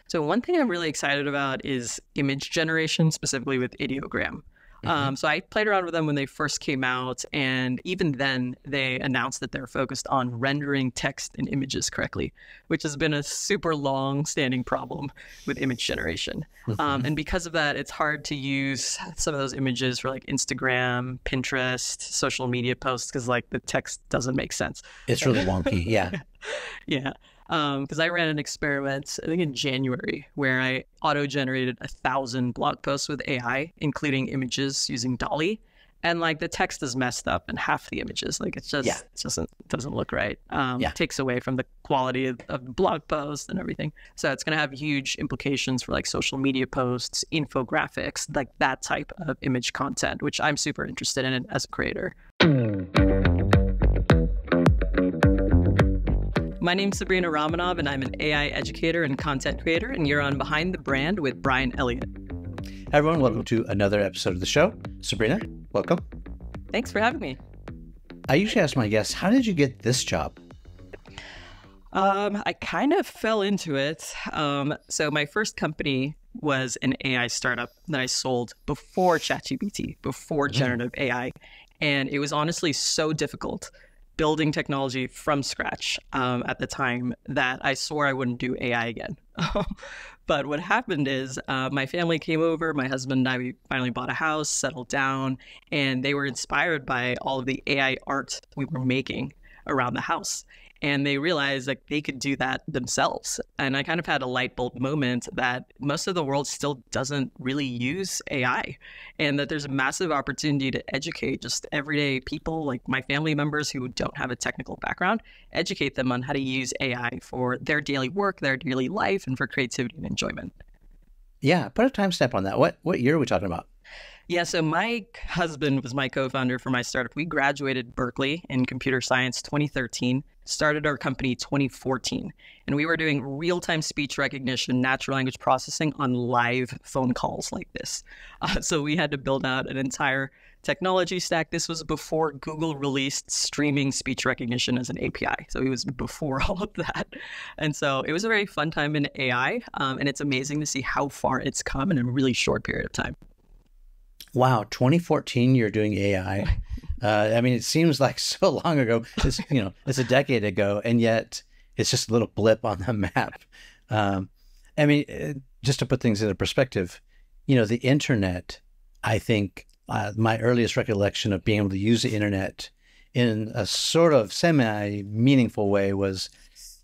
So one thing I'm really excited about is image generation, specifically with ideogram. So I played around with them when they first came out, and even then they announced that they're focused on rendering text and images correctly, which has been a super long-standing problem with image generation. And because of that, it's hard to use some of those images for like Instagram, Pinterest, social media posts, because like the text doesn't make sense. It's really wonky, yeah. Yeah. Because I ran an experiment, I think in January, where I auto-generated 1,000 blog posts with AI, including images using Dolly, and like the text is messed up in half the images. Like it doesn't look right. It takes away from the quality of the blog post and everything. So it's going to have huge implications for like social media posts, infographics, like that type of image content, which I'm super interested in as a creator. My name's Sabrina Ramonov, and I'm an AI educator and content creator, and you're on Behind the Brand with Brian Elliott. Hi, everyone. Welcome to another episode of the show. Sabrina, welcome. Thanks for having me. I usually ask my guests, how did you get this job? I kind of fell into it. So my first company was an AI startup that I sold before ChatGPT, before generative AI. And it was honestly so difficult building technology from scratch at the time that I swore I wouldn't do AI again. But what happened is my family came over, my husband and I, we finally bought a house, settled down, and they were inspired by all of the AI art we were making around the house. And they realized like they could do that themselves. And I kind of had a light bulb moment that most of the world still doesn't really use AI, and that there's a massive opportunity to educate just everyday people like my family members who don't have a technical background, educate them on how to use AI for their daily work, their daily life, and for creativity and enjoyment. Yeah, put a timestamp on that. What year are we talking about? Yeah, so my husband was my co-founder for my startup. We graduated Berkeley in computer science 2013, started our company 2014, and we were doing real-time speech recognition, natural language processing on live phone calls like this. So we had to build out an entire technology stack. This was before Google released streaming speech recognition as an API. So it was before all of that. And so it was a very fun time in AI, and it's amazing to see how far it's come in a really short period of time. Wow, 2014, you're doing AI. I mean, it seems like so long ago. It's, it's a decade ago, and yet it's just a little blip on the map. I mean, just to put things into perspective, the internet, I think my earliest recollection of being able to use the internet in a sort of semi-meaningful way was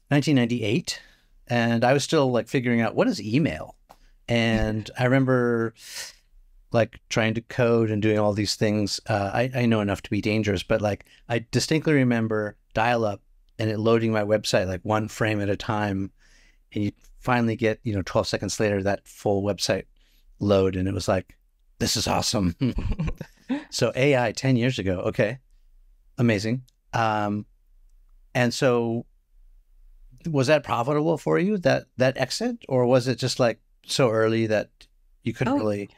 1998. And I was still like figuring out what is email. And I remember like trying to code and doing all these things. I know enough to be dangerous, but like I distinctly remember dial-up and it loading my website like one frame at a time. And you finally get, 12 seconds later, that full website load. And it was like, this is awesome. So AI 10 years ago. Okay. Amazing. And so was that profitable for you, that exit? Or was it just like so early that you couldn't really...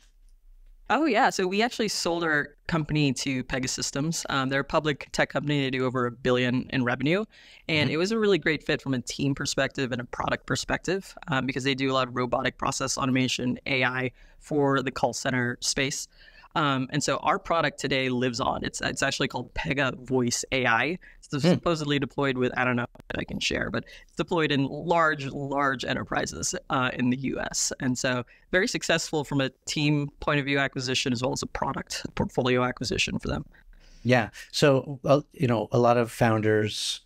Oh, yeah. So we actually sold our company to Pegasystems. They're a public tech company. They do over $1 billion in revenue. And it was a really great fit from a team perspective and a product perspective because they do a lot of robotic process automation, AI for the call center space. And so our product today lives on. It's actually called Pega Voice AI. It's supposedly deployed with, I don't know if I can share, but it's deployed in large enterprises in the US. And so very successful from a team point of view acquisition as well as a product portfolio acquisition for them. Yeah. So, a lot of founders,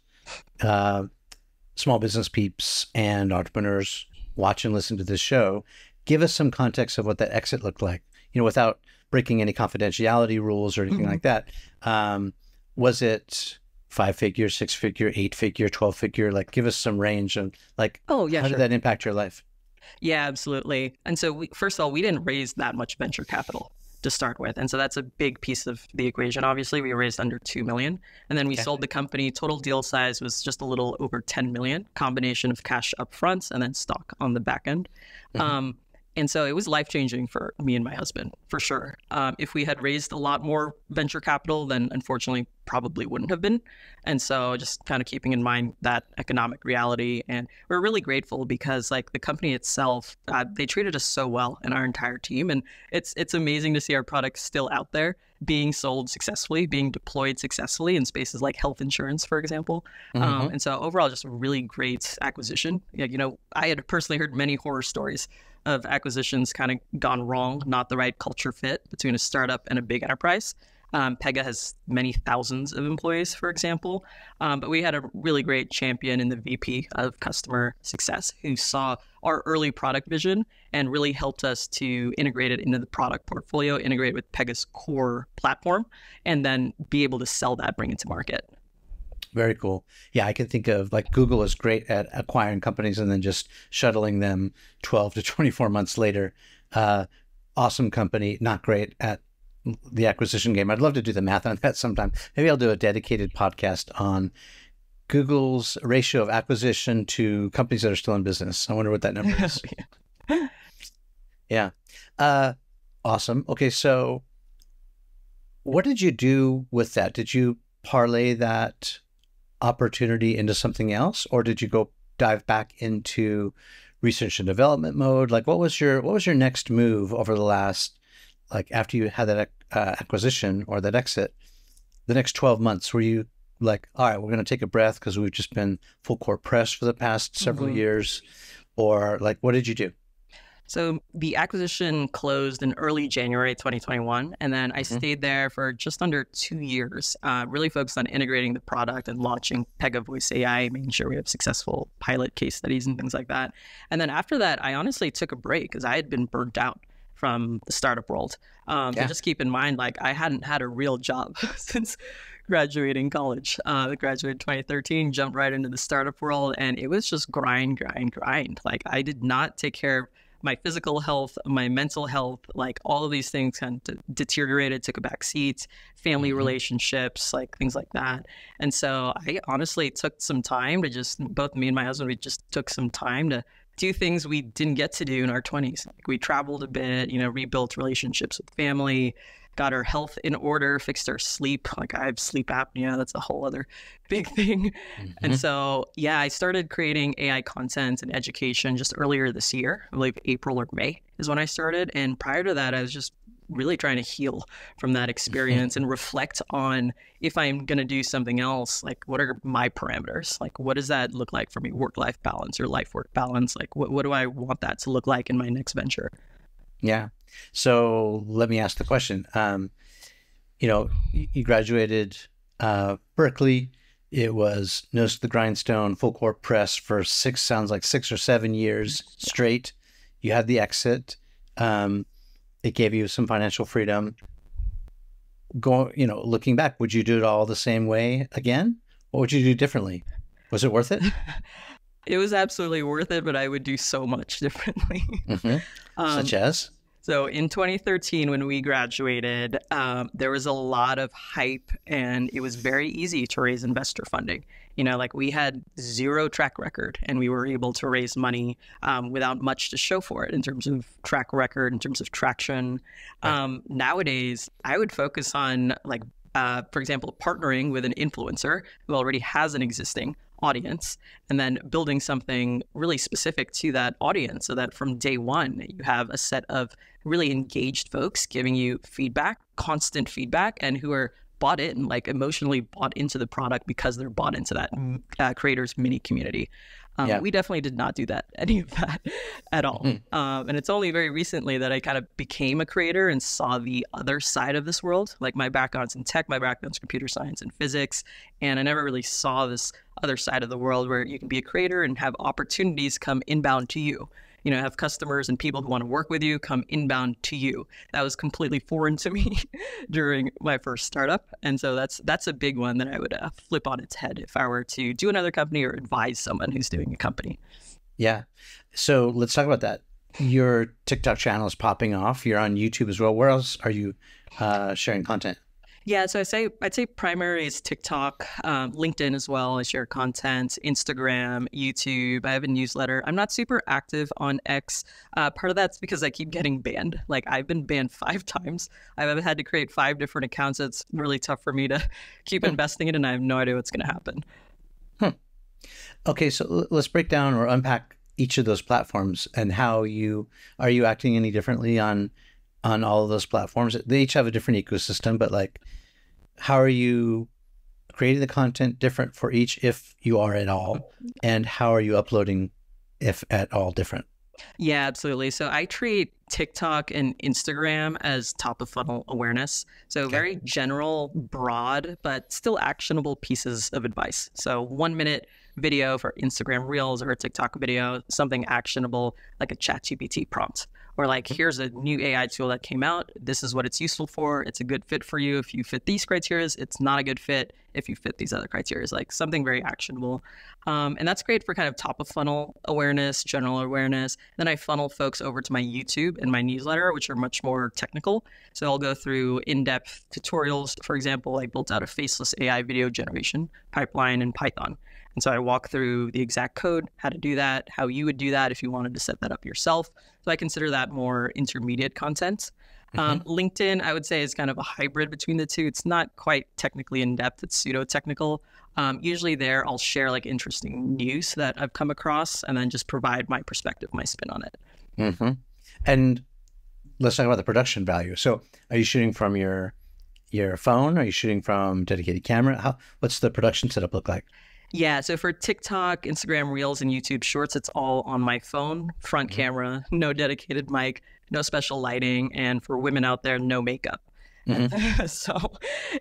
small business peeps and entrepreneurs watch and listen to this show. Give us some context of what that exit looked like, without breaking any confidentiality rules or anything like that. Was it 5-figure, 6-figure, 8-figure, 12-figure? Like, give us some range of like, how did that impact your life? Yeah, absolutely. And so first of all, we didn't raise that much venture capital to start with. And so that's a big piece of the equation. Obviously, we raised under 2 million. And then we sold the company. Total deal size was just a little over 10 million, combination of cash up front and then stock on the back end. And so it was life-changing for me and my husband, for sure. If we had raised a lot more venture capital, then unfortunately, probably wouldn't have been. And so just kind of keeping in mind that economic reality. And we're really grateful because like the company itself, they treated us so well and our entire team. And it's amazing to see our product still out there being sold successfully, being deployed successfully in spaces like health insurance, for example. And so overall, just a really great acquisition. Yeah, you know, I had personally heard many horror stories of acquisitions kind of gone wrong, not the right culture fit between a startup and a big enterprise. Pega has many thousands of employees, for example, but we had a really great champion in the VP of customer success who saw our early product vision and really helped us to integrate it into the product portfolio, integrate with Pega's core platform, and then be able to sell that, bring it to market. Very cool. Yeah, I can think of like Google is great at acquiring companies and then just shuttling them 12 to 24 months later. Awesome company, not great at the acquisition game. I'd love to do the math on that sometime. Maybe I'll do a dedicated podcast on Google's ratio of acquisition to companies that are still in business. I wonder what that number is. Yeah. Awesome. Okay. So what did you do with that? Did you parlay that opportunity into something else, or did you go dive back into research and development mode? Like what was your next move over the last, like after you had that acquisition or that exit, the next 12 months? Were you like, all right, we're going to take a breath because we've just been full court press for the past several years, or like, what did you do? So the acquisition closed in early January 2021, and then I stayed there for just under 2 years, really focused on integrating the product and launching Pega Voice AI, making sure we have successful pilot case studies and things like that. And then after that, I honestly took a break because I had been burnt out from the startup world. So just keep in mind, like I hadn't had a real job since graduating college. I graduated in 2013, jumped right into the startup world, and it was just grind. Like I did not take care of my physical health, my mental health, like all of these things kind of deteriorated, took a back seat, family relationships, like things like that. And so I honestly took some time to just, both me and my husband, we just took some time to do things we didn't get to do in our 20s. Like we traveled a bit, you know, rebuilt relationships with family, got our health in order, fixed our sleep. Like I have sleep apnea. That's a whole other big thing. And so, yeah, I started creating AI content and education just earlier this year. I believe April or May is when I started. And prior to that, I was just really trying to heal from that experience and reflect on if I'm going to do something else, like what are my parameters? Like, what does that look like for me? Work-life balance or life-work balance? Like, what do I want that to look like in my next venture? Yeah. So let me ask the question. You know, you graduated Berkeley. It was nose to the grindstone, full court press for sounds like 6 or 7 years straight. You had the exit. It gave you some financial freedom. Looking back, would you do it all the same way again? What would you do differently? Was it worth it? It was absolutely worth it, but I would do so much differently. Such as? So in 2013, when we graduated, there was a lot of hype and it was very easy to raise investor funding. You know, like we had zero track record and we were able to raise money without much to show for it in terms of track record, in terms of traction. Nowadays, I would focus on like, for example, partnering with an influencer who already has an existing audience and then building something really specific to that audience so that from day one, you have a set of really engaged folks giving you feedback, constant feedback, and who are bought in, like emotionally bought into the product because they're bought into that creators mini community. We definitely did not do any of that at all. And it's only very recently that I kind of became a creator and saw the other side of this world. Like my background's in tech, my background's computer science and physics. And I never really saw this other side of the world where you can be a creator and have opportunities come inbound to you. You know, have customers and people who want to work with you come inbound to you. That was completely foreign to me during my first startup. And so that's a big one that I would flip on its head if I were to do another company or advise someone who's doing a company. Yeah. So let's talk about that. Your TikTok channel is popping off. You're on YouTube as well. Where else are you sharing content? Yeah, so I'd say primary is TikTok, LinkedIn as well. I share content, Instagram, YouTube. I have a newsletter. I'm not super active on X. Part of that's because I keep getting banned. Like I've been banned 5 times. I've had to create 5 different accounts. It's really tough for me to keep investing in, and I have no idea what's going to happen. Okay, so let's break down or unpack each of those platforms and how are you acting any differently on all of those platforms? They each have a different ecosystem, but like, how are you creating the content different for each, if you are at all, and how are you uploading, if at all, different? Yeah, absolutely. So I treat TikTok and Instagram as top of funnel awareness. So very general, broad, but still actionable pieces of advice. So 1 minute video for Instagram Reels or a TikTok video, something actionable like a ChatGPT prompt. Or like, here's a new AI tool that came out. This is what it's useful for. It's a good fit for you. If you fit these criteria, it's not a good fit if you fit these other criteria, like something very actionable. And that's great for kind of top of funnel awareness, general awareness. Then I funnel folks over to my YouTube and my newsletter, which are much more technical. So I'll go through in-depth tutorials. For example, I built out a faceless AI video generation pipeline in Python. And so I walk through the exact code, how to do that, how you would do that if you wanted to set that up yourself. So I consider that more intermediate content. LinkedIn, I would say, is kind of a hybrid between the two. It's not quite technically in-depth. It's pseudo-technical. Usually there, I'll share like interesting news that I've come across and then just provide my perspective, my spin on it. And let's talk about the production value. So are you shooting from your phone? Are you shooting from dedicated camera? What's the production setup look like? Yeah, so for TikTok, Instagram Reels, and YouTube Shorts, it's all on my phone, front camera, no dedicated mic, no special lighting, and for women out there, no makeup. So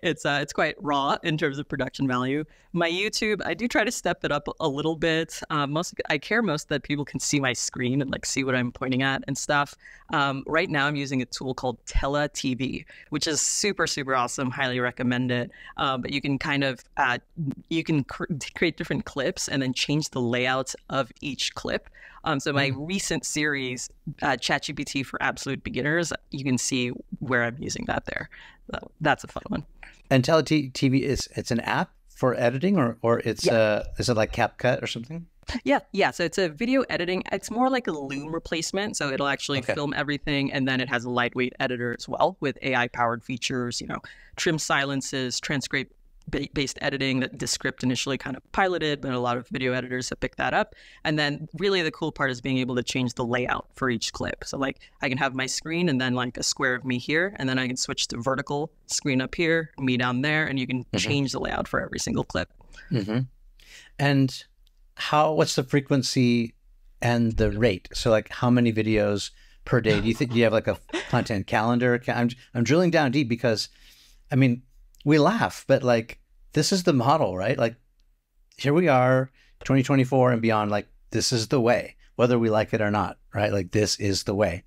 it's quite raw in terms of production value. My YouTube, I do try to step it up a little bit. I care most that people can see my screen and like see what I'm pointing at and stuff. Right now I'm using a tool called Tele TV, which is super, super awesome. Highly recommend it. But you can kind of, create different clips and then change the layout of each clip. So my recent series, ChatGPT for Absolute Beginners, you can see where I'm using that there. So that's a fun one. And TV it's an app for editing, or it's is it like CapCut or something? Yeah. So it's a video editing. It's more like a Loom replacement. So it'll actually film everything, and then it has a lightweight editor as well with AI powered features. Trim silences, transcript based editing that Descript initially kind of piloted, but a lot of video editors have picked that up. And then really the cool part is being able to change the layout for each clip. So like I can have my screen and then like a square of me here, and then I can switch to vertical screen up here, me down there, and you can change the layout for every single clip. And what's the frequency and the rate? So like how many videos per day? Do you have like a content calendar? I'm drilling down deep because, I mean, we laugh, but like, this is the model, right? Like, here we are, 2024 and beyond, like, this is the way, whether we like it or not, right? Like, this is the way.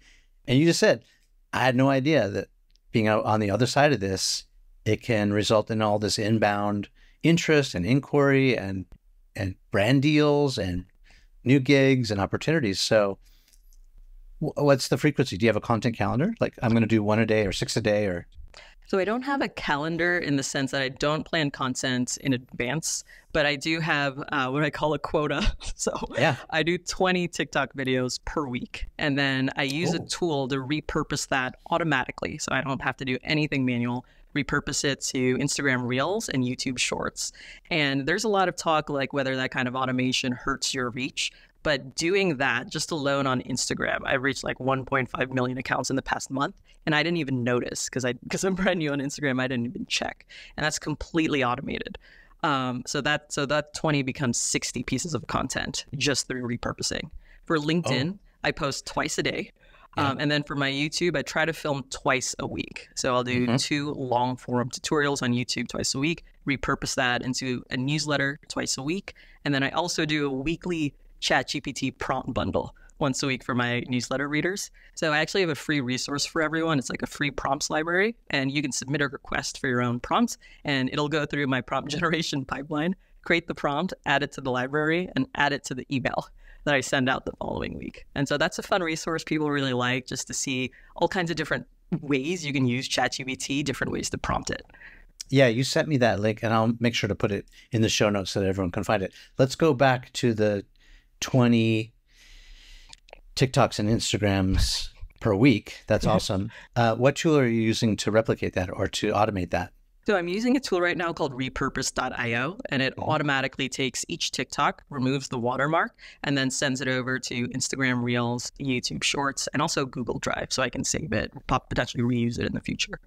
And you just said, I had no idea that being out on the other side of this, it can result in all this inbound interest and inquiry and brand deals and new gigs and opportunities. So what's the frequency? Do you have a content calendar? Like, I'm going to do 1 a day or 6 a day or... So I don't have a calendar in the sense that I don't plan content in advance, but I do have what I call a quota. So I do 20 TikTok videos per week. And then I use a tool to repurpose that automatically. So I don't have to do anything manual, repurpose it to Instagram Reels and YouTube Shorts. And there's a lot of talk like whether that kind of automation hurts your reach. But doing that just alone on Instagram, I've reached like 1.5 million accounts in the past month, and I didn't even notice because I'm brand new on Instagram. I didn't even check, and that's completely automated. So that 20 becomes 60 pieces of content just through repurposing. For LinkedIn, I post twice a day. And then for my YouTube, I try to film twice a week. So I'll do 2 long form tutorials on YouTube twice a week, repurpose that into a newsletter twice a week. And then I also do a weekly ChatGPT prompt bundle once a week for my newsletter readers. So I actually have a free resource for everyone. It's like a free prompts library, and you can submit a request for your own prompts, and it'll go through my prompt generation pipeline, create the prompt, add it to the library, and add it to the email that I send out the following week. And so that's a fun resource people really like, just to see all kinds of different ways you can use ChatGPT, different ways to prompt it. Yeah, you sent me that link, and I'll make sure to put it in the show notes so that everyone can find it. Let's go back to the 20 TikToks and Instagrams per week. That's awesome. What tool are you using to replicate that or to automate that? So I'm using a tool right now called repurpose.io, and it automatically takes each TikTok, removes the watermark, and then sends it over to Instagram Reels, YouTube Shorts, and also Google Drive, so I can save it, potentially reuse it in the future.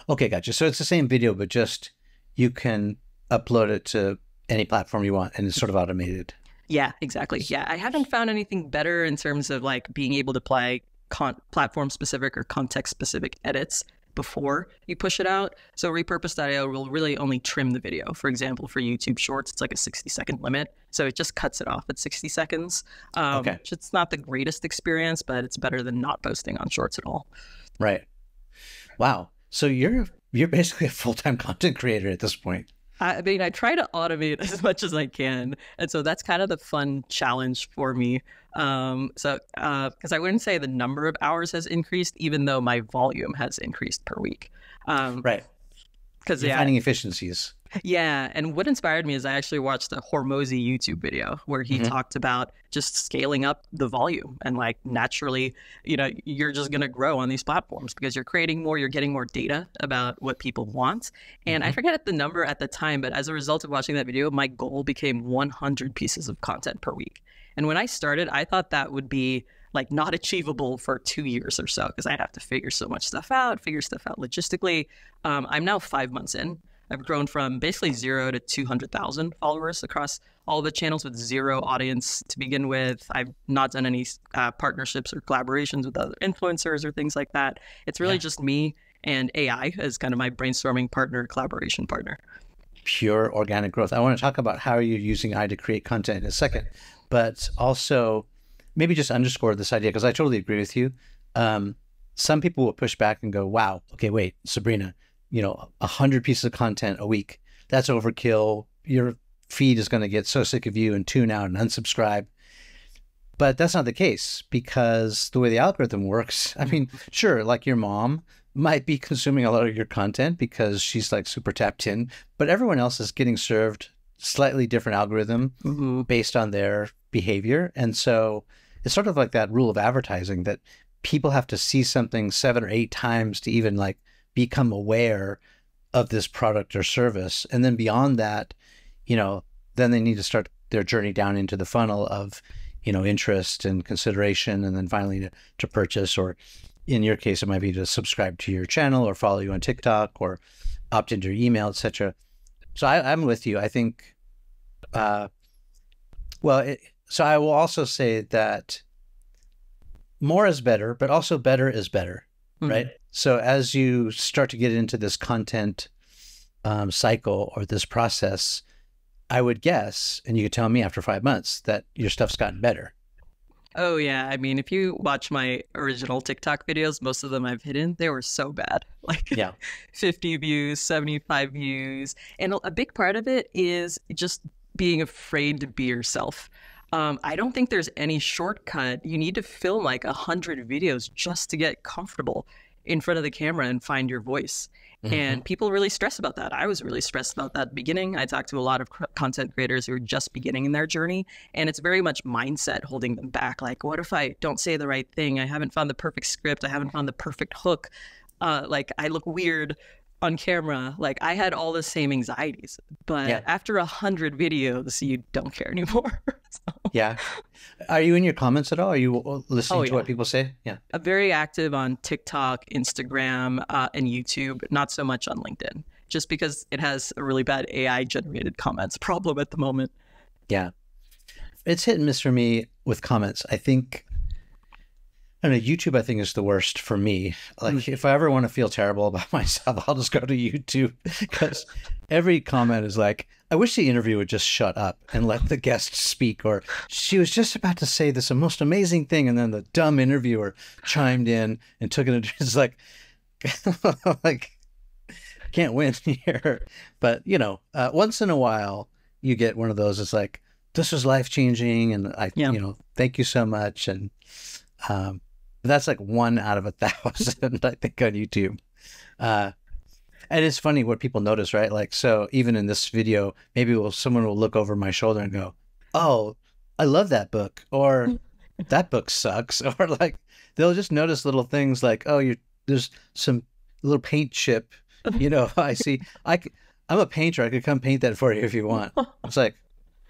Okay, gotcha. So it's the same video, but just you can upload it to any platform you want, and it's sort of automated. Yeah, exactly. Yeah, I haven't found anything better in terms of like being able to apply platform-specific or context-specific edits before you push it out. So repurpose.io will really only trim the video. For example, for YouTube Shorts, it's like a 60-second limit. So it just cuts it off at 60 seconds. Okay. It's not the greatest experience, but it's better than not posting on Shorts at all. Right. Wow. So you're basically a full-time content creator at this point. I mean, I try to automate as much as I can. And so that's kind of the fun challenge for me. Because I wouldn't say the number of hours has increased, even though my volume has increased per week. Right. Because you're finding efficiencies. Yeah. And what inspired me is I actually watched a Hormozy YouTube video where he talked about just scaling up the volume and like naturally, you're just going to grow on these platforms because you're creating more, you're getting more data about what people want. And I forget the number at the time, but as a result of watching that video, my goal became 100 pieces of content per week. And when I started, I thought that would be like not achievable for 2 years or so because I'd have to figure so much stuff out, logistically. I'm now 5 months in. I've grown from basically 0 to 200,000 followers across all the channels with 0 audience to begin with. I've not done any partnerships or collaborations with other influencers or things like that. It's really just me and AI as kind of my brainstorming partner, collaboration partner. Pure organic growth. I want to talk about how you're using AI to create content in a second, but also maybe just underscore this idea because I totally agree with you. Some people will push back and go, wow, okay, wait, Sabrina, 100 pieces of content a week, that's overkill. Your feed is going to get so sick of you and tune out and unsubscribe. But that's not the case because the way the algorithm works, I mean, sure, like your mom might be consuming a lot of your content because she's like super tapped in, but everyone else is getting served slightly different algorithm based on their behavior. And so it's sort of like that rule of advertising that people have to see something 7 or 8 times to even like become aware of this product or service. And then beyond that, then they need to start their journey down into the funnel of, interest and consideration, and then finally to purchase, or in your case, it might be to subscribe to your channel or follow you on TikTok or opt into your email, etc. So I'm with you. I think, so I will also say that more is better, but also better is better, right? So as you start to get into this content cycle or this process, I would guess, and you could tell me after 5 months, that your stuff's gotten better. Oh, yeah. I mean, if you watch my original TikTok videos, most of them I've hidden, they were so bad. Like 50 views, 75 views. And a big part of it is just being afraid to be yourself. I don't think there's any shortcut. You need to film like 100 videos just to get comfortable in front of the camera and find your voice. And people really stress about that. I was really stressed about that at the beginning. I talked to a lot of content creators who are just beginning in their journey, and it's very much mindset holding them back. Like, what if I don't say the right thing? I haven't found the perfect script. I haven't found the perfect hook. Like, I look weird on camera. Like, I had all the same anxieties, but after 100 videos, you don't care anymore. Yeah. Are you in your comments at all? Are you listening to what people say? Yeah. I'm very active on TikTok, Instagram, and YouTube, not so much on LinkedIn, just because it has a really bad AI generated comments problem at the moment. Yeah. It's hit and miss for me with comments. I think, I don't know, YouTube, I think, is the worst for me. Like, if I ever want to feel terrible about myself, I'll just go to YouTube because every comment is like, I wish the interviewer would just shut up and let the guest speak, or she was just about to say this most amazing thing, and then the dumb interviewer chimed in and took it. It's like, like, can't win here. But, once in a while, you get one of those. It's like, this was life-changing, and thank you so much. And that's like 1 out of 1,000, I think, on YouTube. And it's funny what people notice, right? Like, so even in this video, maybe someone will look over my shoulder and go, "Oh, I love that book," or "That book sucks," or like they'll just notice little things like, "Oh, there's some little paint chip." I see. I'm a painter. I could come paint that for you if you want. It's like,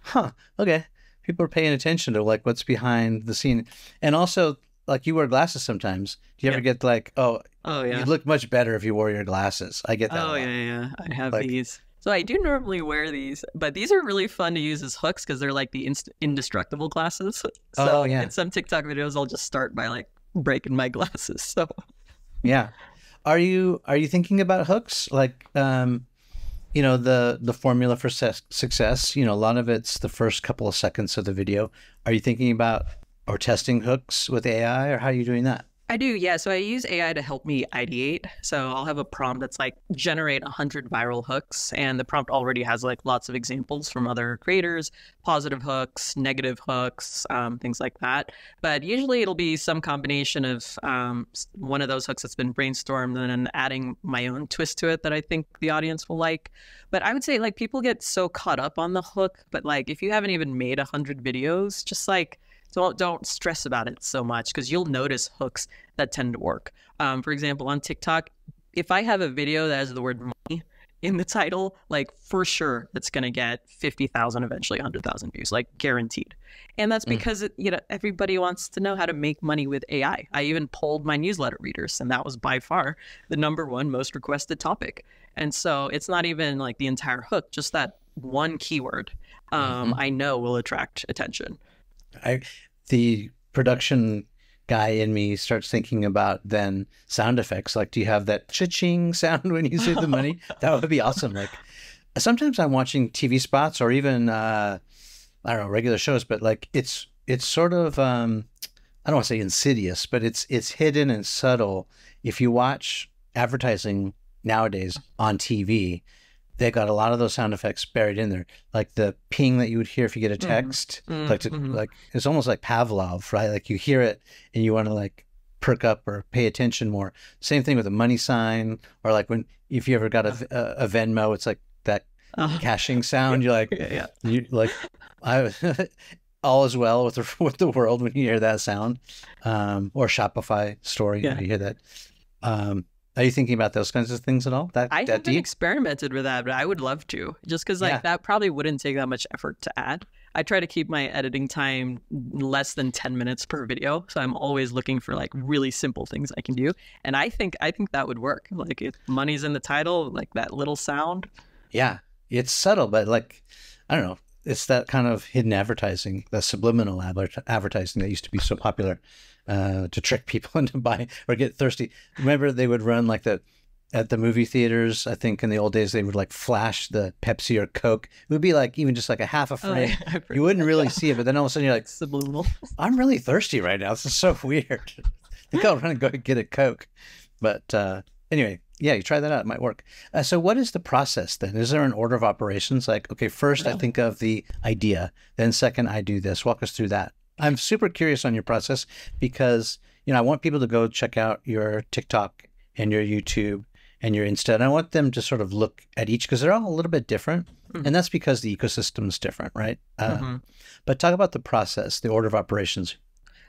huh, okay. People are paying attention to like what's behind the scene, and also like you wear glasses sometimes. Do you ever get like, oh yeah, you look much better if you wore your glasses? I get that. Oh yeah, I have like, these. So I do normally wear these, but these are really fun to use as hooks because they're like the indestructible glasses. So in some TikTok videos, I'll just start by like breaking my glasses. So yeah, are you thinking about hooks like? The formula for success, a lot of it's the first couple of seconds of the video. Are you thinking about or testing hooks with AI, or how are you doing that? I do, yeah. So I use AI to help me ideate. So I'll have a prompt that's like generate 100 viral hooks, and the prompt already has like lots of examples from other creators, positive hooks, negative hooks, things like that. But usually it'll be some combination of one of those hooks that's been brainstormed and then adding my own twist to it that I think the audience will like. But I would say like people get so caught up on the hook, but like if you haven't even made 100 videos, just like don't stress about it so much because you'll notice hooks that tend to work. For example, on TikTok, if I have a video that has the word money in the title, like for sure it's going to get 50,000, eventually 100,000 views, like guaranteed. And that's because everybody wants to know how to make money with AI. I even polled my newsletter readers, and that was by far the -- most requested topic. And so it's not even like the entire hook, just that one keyword I know will attract attention. The production guy in me starts thinking about then sound effects. Like, do you have that cha-ching sound when you say the money? That would be awesome. Like, sometimes I'm watching TV spots or even I don't know, regular shows, but like it's sort of I don't want to say insidious, but it's hidden and subtle. If you watch advertising nowadays on TV, they got a lot of those sound effects buried in there, like the ping that you would hear if you get a text. Like it's almost like Pavlov, right? Like you hear it and you want to like perk up or pay attention more. Same thing with a money sign, or like if you ever got a Venmo, it's like that cashing sound. You're like, you like, all is well with the world when you hear that sound, or Shopify story. You hear that. Are you thinking about those kinds of things at all? I haven't experimented with that, but I would love to, just because like that probably wouldn't take that much effort to add. I try to keep my editing time less than 10 minutes per video, so I'm always looking for like really simple things I can do, and I think that would work. Like if money's in the title, like that little sound. Yeah, it's subtle, but like I don't know, it's that kind of hidden advertising, the subliminal advertising that used to be so popular. To trick people into buying or get thirsty. Remember they would run like at the movie theaters, I think in the old days, they would like flash the Pepsi or Coke. It would be like even just like a half a frame. You wouldn't really see it, but then all of a sudden you're like, subliminal. I'm really thirsty right now. This is so weird. I think I'll run and go get a Coke. But anyway, yeah, you try that out. It might work. So what is the process then? Is there an order of operations? Like, okay, first I think of the idea, then second I do this. Walk us through that. I'm super curious on your process because, I want people to go check out your TikTok and your YouTube and your Insta. And I want them to sort of look at each because they're all a little bit different. And that's because the ecosystem is different, right? But talk about the process, the order of operations.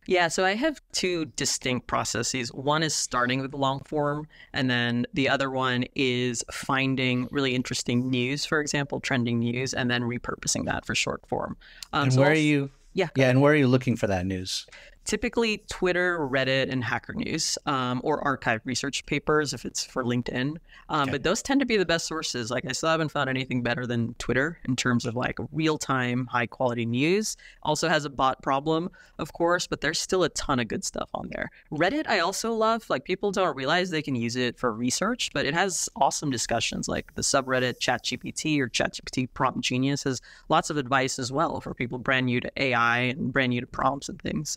Yeah, so I have two distinct processes. One is starting with the long form, and then the other one is finding really interesting news, for example, trending news, and then repurposing that for short form. And where are you? Yeah, and where are you looking for that news? Typically Twitter, Reddit, and Hacker News, or archive research papers if it's for LinkedIn. But those tend to be the best sources. Like I still haven't found anything better than Twitter in terms of like real-time, high-quality news. Also has a bot problem, of course, but there's still a ton of good stuff on there. Reddit I also love. Like people don't realize they can use it for research, but it has awesome discussions like the subreddit ChatGPT or ChatGPT Prompt Genius has lots of advice as well for people brand new to AI and brand new to prompts and things.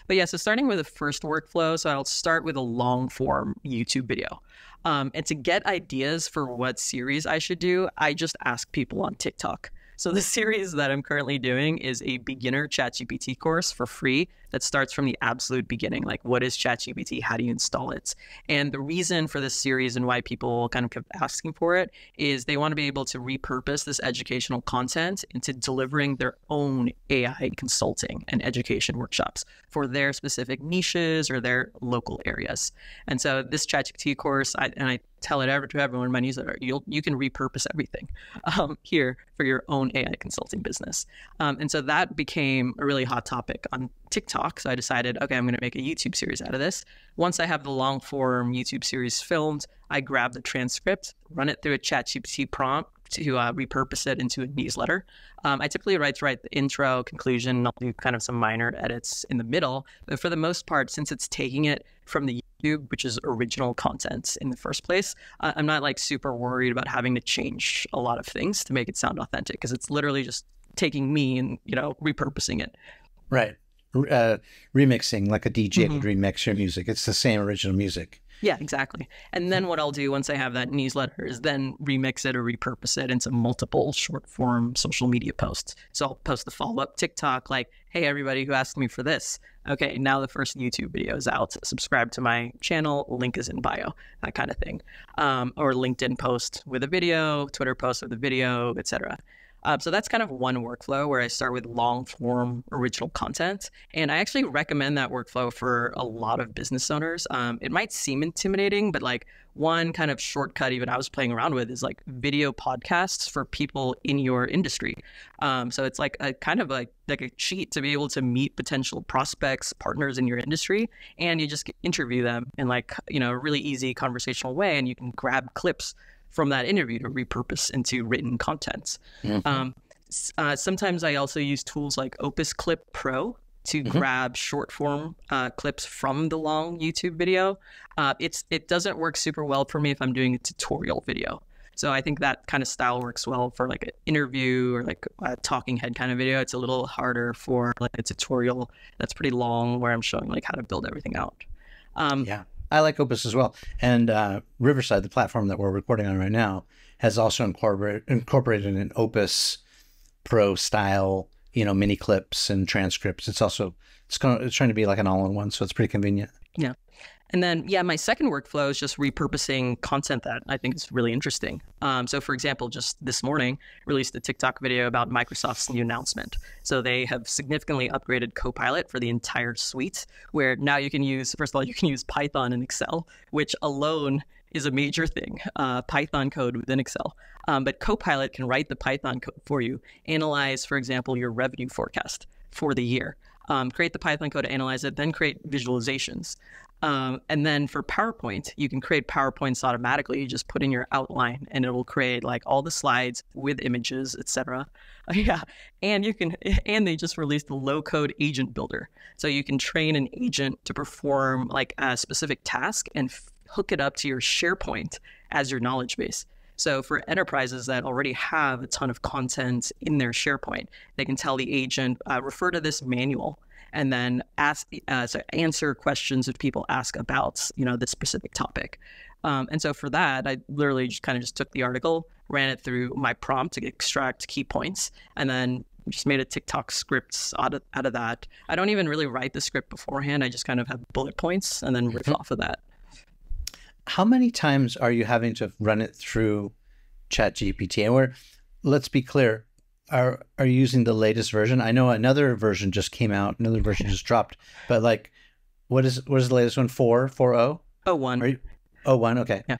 But yeah, so starting with the first workflow, so I'll start with a long form YouTube video. And to get ideas for what series I should do, I just ask people on TikTok. So the series that I'm currently doing is a beginner ChatGPT course for free that starts from the absolute beginning. Like, what is ChatGPT? How do you install it? And the reason for this series and why people kind of kept asking for it is they want to be able to repurpose this educational content into delivering their own AI consulting and education workshops for their specific niches or their local areas. And so this ChatGPT course, I tell it to everyone in my newsletter, you can repurpose everything here for your own AI consulting business. And so that became a really hot topic on TikTok. So I decided, okay, I'm going to make a YouTube series out of this. Once I have the long form YouTube series filmed, I grab the transcript, run it through a ChatGPT prompt to repurpose it into a newsletter. I typically write the intro, conclusion, and I'll do kind of some minor edits in the middle. But for the most part, since it's taking it from the YouTube, which is original content in the first place, I'm not like super worried about having to change a lot of things to make it sound authentic, because it's literally just taking me and, repurposing it. Right. Remixing, like a DJ would remix your music. It's the same original music. Yeah, exactly. And then what I'll do once I have that newsletter is then remix it or repurpose it into multiple short form social media posts. So I'll post the follow-up TikTok like, hey, everybody who asked me for this. Okay, now the first YouTube video is out. Subscribe to my channel. Link is in bio, that kind of thing. Or LinkedIn post with a video, Twitter post with a video, etc. So that's kind of one workflow where I start with long form original content. And I actually recommend that workflow for a lot of business owners. It might seem intimidating, but like one kind of shortcut even I was playing around with is like video podcasts for people in your industry. So it's like a kind of like a cheat to be able to meet potential prospects, partners in your industry, and you just interview them in like, a really easy conversational way, and you can grab clips from that interview to repurpose into written content. Sometimes I also use tools like Opus Clip Pro to grab short form clips from the long YouTube video. It doesn't work super well for me if I'm doing a tutorial video. So I think that kind of style works well for like an interview or like a talking head kind of video. It's a little harder for like a tutorial that's pretty long where I'm showing like how to build everything out. Yeah. I like Opus as well. And Riverside, the platform that we're recording on right now, has also incorporated an Opus Pro style, mini clips and transcripts. It's trying to be like an all-in-one, so it's pretty convenient. Yeah. And then, my second workflow is just repurposing content that I think is really interesting. So for example, just this morning, released a TikTok video about Microsoft's new announcement. So they have significantly upgraded Copilot for the entire suite, where now you can use Python and Excel, which alone is a major thing, Python code within Excel. But Copilot can write the Python code for you, analyze, for example, your revenue forecast for the year, create the Python code to analyze it, then create visualizations. And then for PowerPoint, you can create PowerPoints automatically. You just put in your outline and it will create like all the slides with images, etc. And they just released the low code agent builder. So you can train an agent to perform like a specific task and hook it up to your SharePoint as your knowledge base. So for enterprises that already have a ton of content in their SharePoint, they can tell the agent, refer to this manual, and then answer questions that people ask about, this specific topic. And so for that, I literally just took the article, ran it through my prompt to extract key points, and then just made a TikTok script out of that. I don't even really write the script beforehand. I just kind of have bullet points and then riff off of that. How many times are you having to run it through ChatGPT? And let's be clear, are you using the latest version? I know another version just came out, another version just dropped, but like, what is the latest one? 4.0? 01. 01, okay. Yeah.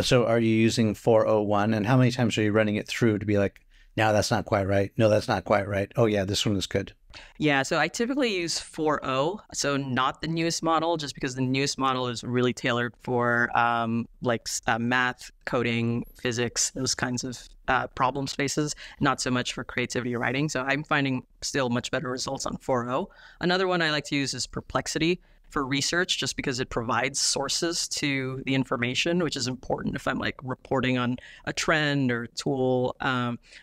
So are you using 4.01, and how many times are you running it through to be like, no, that's not quite right. No, that's not quite right. Oh yeah, this one is good. Yeah, so I typically use 4.0, so not the newest model, just because the newest model is really tailored for math, coding, physics, those kinds of problem spaces, not so much for creativity or writing. So I'm finding still much better results on 4.0. Another one I like to use is Perplexity for research, just because it provides sources to the information, which is important if I'm like reporting on a trend or tool.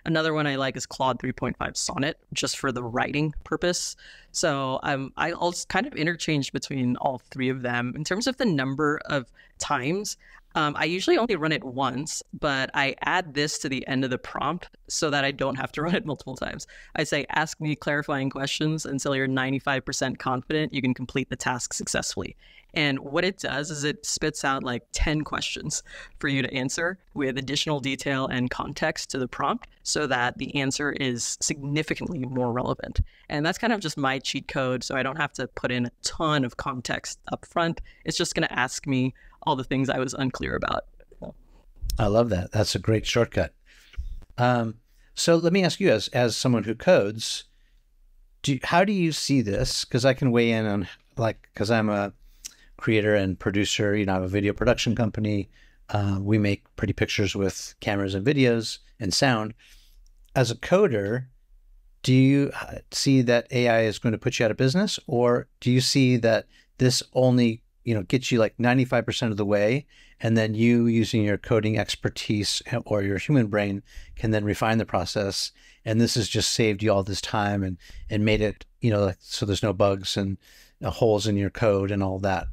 Another one I like is Claude 3.5 Sonnet, just for the writing purpose. So I'll kind of interchange between all three of them. In terms of the number of times, I usually only run it once, but I add this to the end of the prompt so that I don't have to run it multiple times. I say, ask me clarifying questions until you're 95% confident you can complete the task successfully. And what it does is it spits out like 10 questions for you to answer with additional detail and context to the prompt so that the answer is significantly more relevant. And that's kind of just my cheat code. So I don't have to put in a ton of context up front. It's just going to ask me all the things I was unclear about. I love that. That's a great shortcut. So let me ask you, as someone who codes, how do you see this? Because I can weigh in on, like, because I'm a creator and producer. I have a video production company. We make pretty pictures with cameras and videos and sound. As a coder, do you see that AI is going to put you out of business, or do you see that this only gets you like 95% of the way, and then you, using your coding expertise or your human brain, can then refine the process, and this has just saved you all this time and made it, so there's no bugs and holes in your code and all that?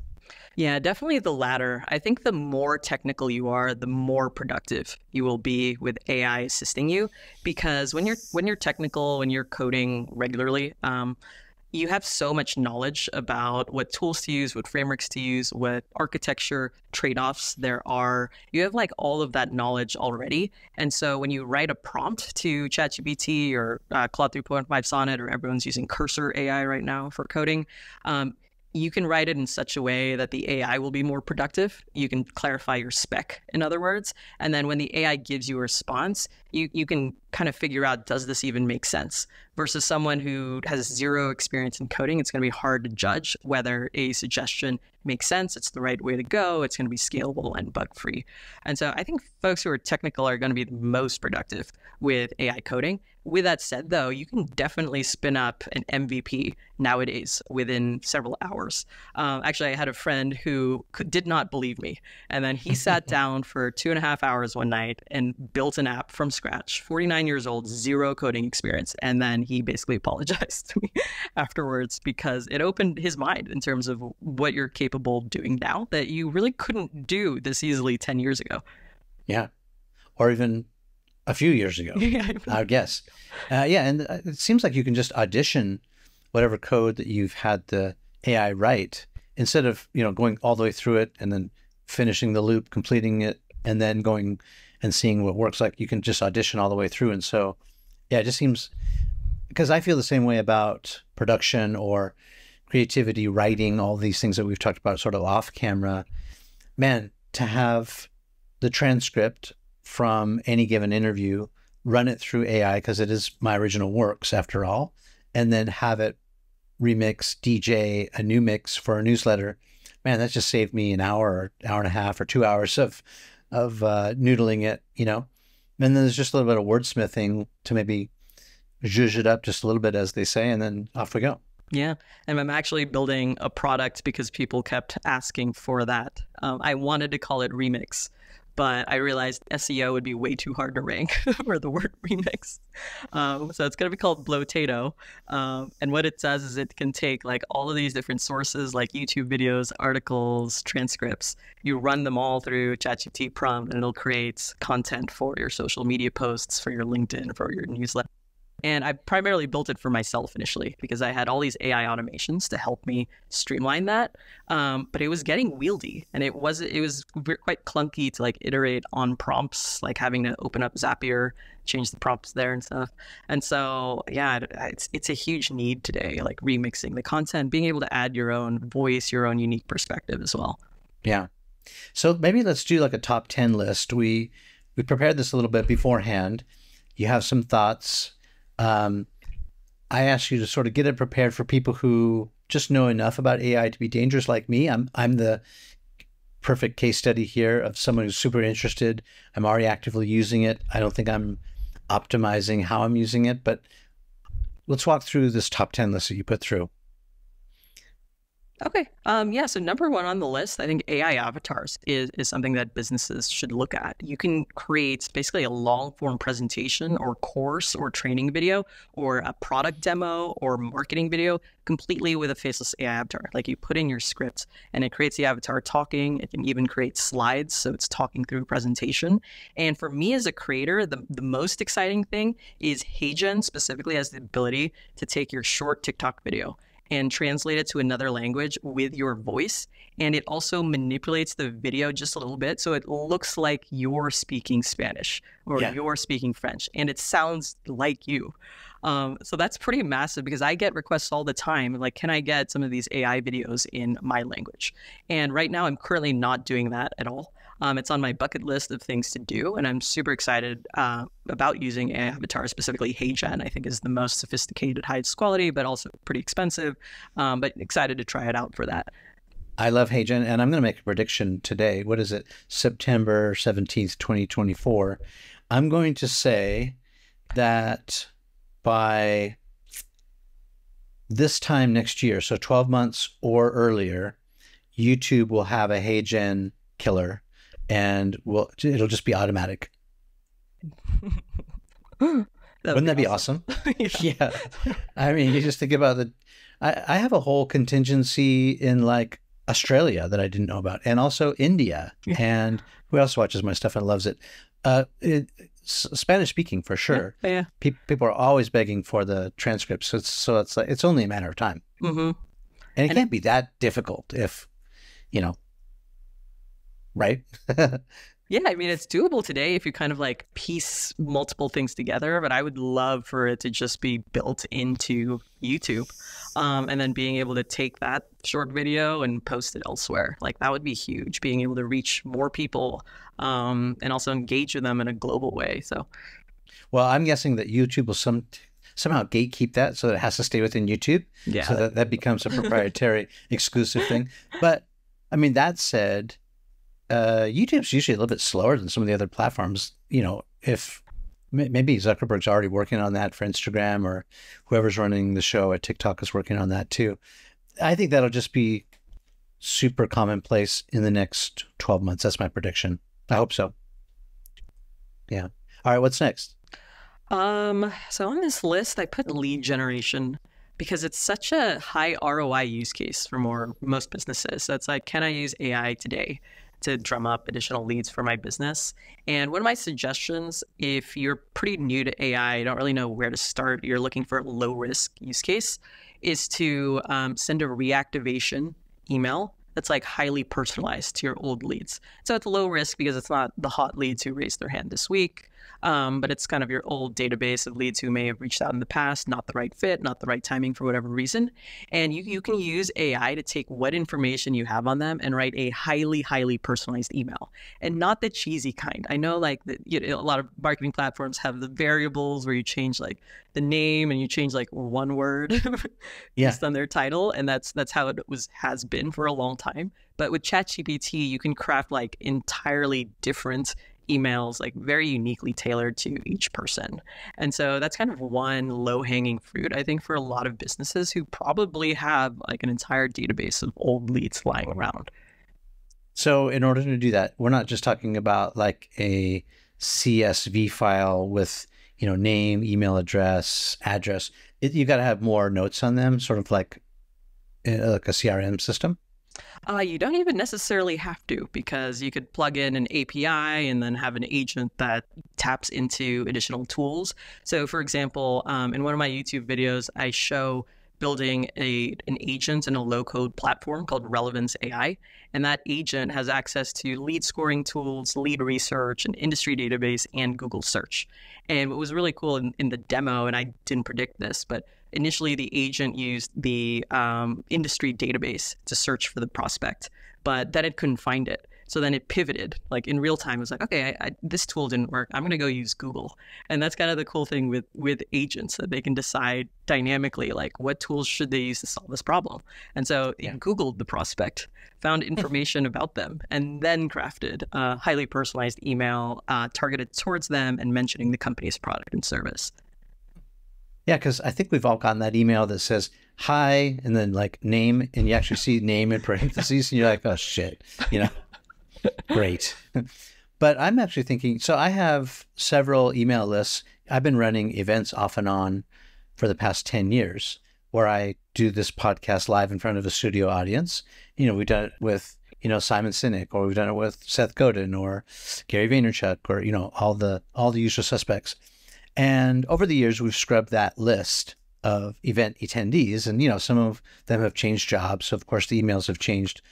Yeah, definitely the latter. I think the more technical you are, the more productive you will be with AI assisting you, because when you're technical, when you're coding regularly, you have so much knowledge about what tools to use, what frameworks to use, what architecture trade-offs there are. You have like all of that knowledge already. And so when you write a prompt to ChatGPT or Claude 3.5 Sonnet, or everyone's using Cursor AI right now for coding, you can write it in such a way that the AI will be more productive. You can clarify your spec, in other words. And then when the AI gives you a response, you can kind of figure out, does this even make sense? Versus someone who has zero experience in coding, it's going to be hard to judge whether a suggestion makes sense, it's the right way to go, it's going to be scalable and bug-free. And so I think folks who are technical are going to be the most productive with AI coding. With that said, though, you can definitely spin up an MVP nowadays within several hours. Actually, I had a friend who did not believe me. And then he sat down for 2.5 hours one night and built an app from scratch, 49 years old, zero coding experience. And then he basically apologized to me afterwards, because it opened his mind in terms of what you're capable of doing now that you really couldn't do this easily 10 years ago. Yeah. Or even a few years ago, I would guess. Yeah, and it seems like you can just audition whatever code that you've had the AI write, instead of going all the way through it and then finishing the loop, completing it, and then going and seeing what works. Like, you can just audition all the way through. And so, yeah, it just seems, because I feel the same way about production or creativity, writing, all these things that we've talked about sort of off camera. Man, to have the transcript from any given interview, run it through AI, because it is my original works after all, and then have it remix, DJ a new mix for a newsletter. Man, that just saved me an hour or hour and a half or 2 hours of noodling it, And then there's just a little bit of wordsmithing to maybe zhuzh it up just a little bit, as they say, and then off we go. Yeah. And I'm actually building a product because people kept asking for that. I wanted to call it Remix, but I realized SEO would be way too hard to rank for the word remix. So it's going to be called Blotato. And what it does is it can take like all of these different sources, like YouTube videos, articles, transcripts. You run them all through ChatGPT prompt, and it'll create content for your social media posts, for your LinkedIn, for your newsletter. And I primarily built it for myself initially because I had all these AI automations to help me streamline that. But it was getting wieldy, and it was quite clunky to like iterate on prompts, like having to open up Zapier, change the prompts there and stuff. And so, yeah, it's a huge need today, like remixing the content, being able to add your own voice, your own unique perspective as well. Yeah. So maybe let's do like a top 10 list. We prepared this a little bit beforehand. You have some thoughts. I asked you to sort of get it prepared for people who just know enough about AI to be dangerous, like me. I'm the perfect case study here of someone who's super interested. I'm already actively using it. I don't think I'm optimizing how I'm using it, but let's walk through this top 10 list that you put through. Okay. Yeah. So number one on the list, I think AI avatars is something that businesses should look at. You can create basically a long form presentation or course or training video or a product demo or marketing video completely with a faceless AI avatar. Like you put in your script and it creates the avatar talking. It can even create slides. So it's talking through a presentation. And for me as a creator, the most exciting thing is HeyGen specifically has the ability to take your short TikTok video and translate it to another language with your voice. And it also manipulates the video just a little bit. So it looks like you're speaking Spanish or you're speaking French and it sounds like you. So that's pretty massive because I get requests all the time. Like, can I get some of these AI videos in my language? And right now I'm currently not doing that at all. It's on my bucket list of things to do, and I'm super excited about using AI avatars, specifically HeyGen. I think is the most sophisticated, highest quality, but also pretty expensive. But excited to try it out for that. I love HeyGen, and I'm going to make a prediction today. What is it? September 17th, 2024. I'm going to say that by this time next year, so 12 months or earlier, YouTube will have a HeyGen killer. And it'll just be automatic. Wouldn't that be awesome? Yeah. I mean, you just think about I have a whole contingency in like Australia that I didn't know about, and also India. Yeah. And who else watches my stuff and loves it? Spanish speaking for sure. Yeah. People are always begging for the transcripts. So it's like, it's only a matter of time. Mm-hmm. And it can't be that difficult if, right? Yeah, I mean, it's doable today if you kind of like piece multiple things together, but I would love for it to just be built into YouTube and then being able to take that short video and post it elsewhere. Like that would be huge, being able to reach more people and also engage with them in a global way. So, well, I'm guessing that YouTube will somehow gatekeep that so that it has to stay within YouTube. Yeah. So that becomes a proprietary exclusive thing. But I mean, that said, YouTube's usually a little bit slower than some of the other platforms. If maybe Zuckerberg's already working on that for Instagram, or whoever's running the show at TikTok is working on that too. I think that'll just be super commonplace in the next 12 months. That's my prediction. I hope so. Yeah. All right. What's next? So on this list, I put lead generation because it's such a high ROI use case for most businesses. So it's like, can I use AI today to drum up additional leads for my business? And one of my suggestions, if you're pretty new to AI, you don't really know where to start, you're looking for a low risk use case, is to send a reactivation email that's like highly personalized to your old leads. So it's low risk because it's not the hot leads who raised their hand this week, but it's kind of your old database of leads who may have reached out in the past, not the right fit, not the right timing for whatever reason. And you can use AI to take what information you have on them and write a highly, highly personalized email, and not the cheesy kind. I know like a lot of marketing platforms have the variables where you change like the name and you change like one word based on their title. And that's how it has been for a long time. But with ChatGPT, you can craft like entirely different emails, like very uniquely tailored to each person. And so that's kind of one low-hanging fruit, I think, for a lot of businesses who probably have like an entire database of old leads flying around. So in order to do that, we're not just talking about like a CSV file with, name, email address. You got to have more notes on them, sort of like a CRM system. You don't even necessarily have to, because you could plug in an API and then have an agent that taps into additional tools. So for example, in one of my YouTube videos, I show building an agent in a low-code platform called Relevance AI. And that agent has access to lead scoring tools, lead research, an industry database, and Google search. And what was really cool in the demo, and I didn't predict this, but initially the agent used the industry database to search for the prospect, but then it couldn't find it. So then it pivoted, like in real time. It was like, okay, this tool didn't work. I'm going to go use Google. And that's kind of the cool thing with agents, that they can decide dynamically, like what tools should they use to solve this problem. And so it Googled the prospect, found information about them, and then crafted a highly personalized email targeted towards them and mentioning the company's product and service. Yeah, because I think we've all gotten that email that says, hi, and then like name, and you actually see name in parentheses, and you're like, oh shit, you know, great. But I'm actually thinking, so I have several email lists. I've been running events off and on for the past 10 years where I do this podcast live in front of a studio audience. You know, we've done it with, you know, Simon Sinek, or we've done it with Seth Godin or Gary Vaynerchuk, or, you know, all the usual suspects. And over the years, we've scrubbed that list of event attendees, and, you know, some of them have changed jobs. So of course the emails have changed,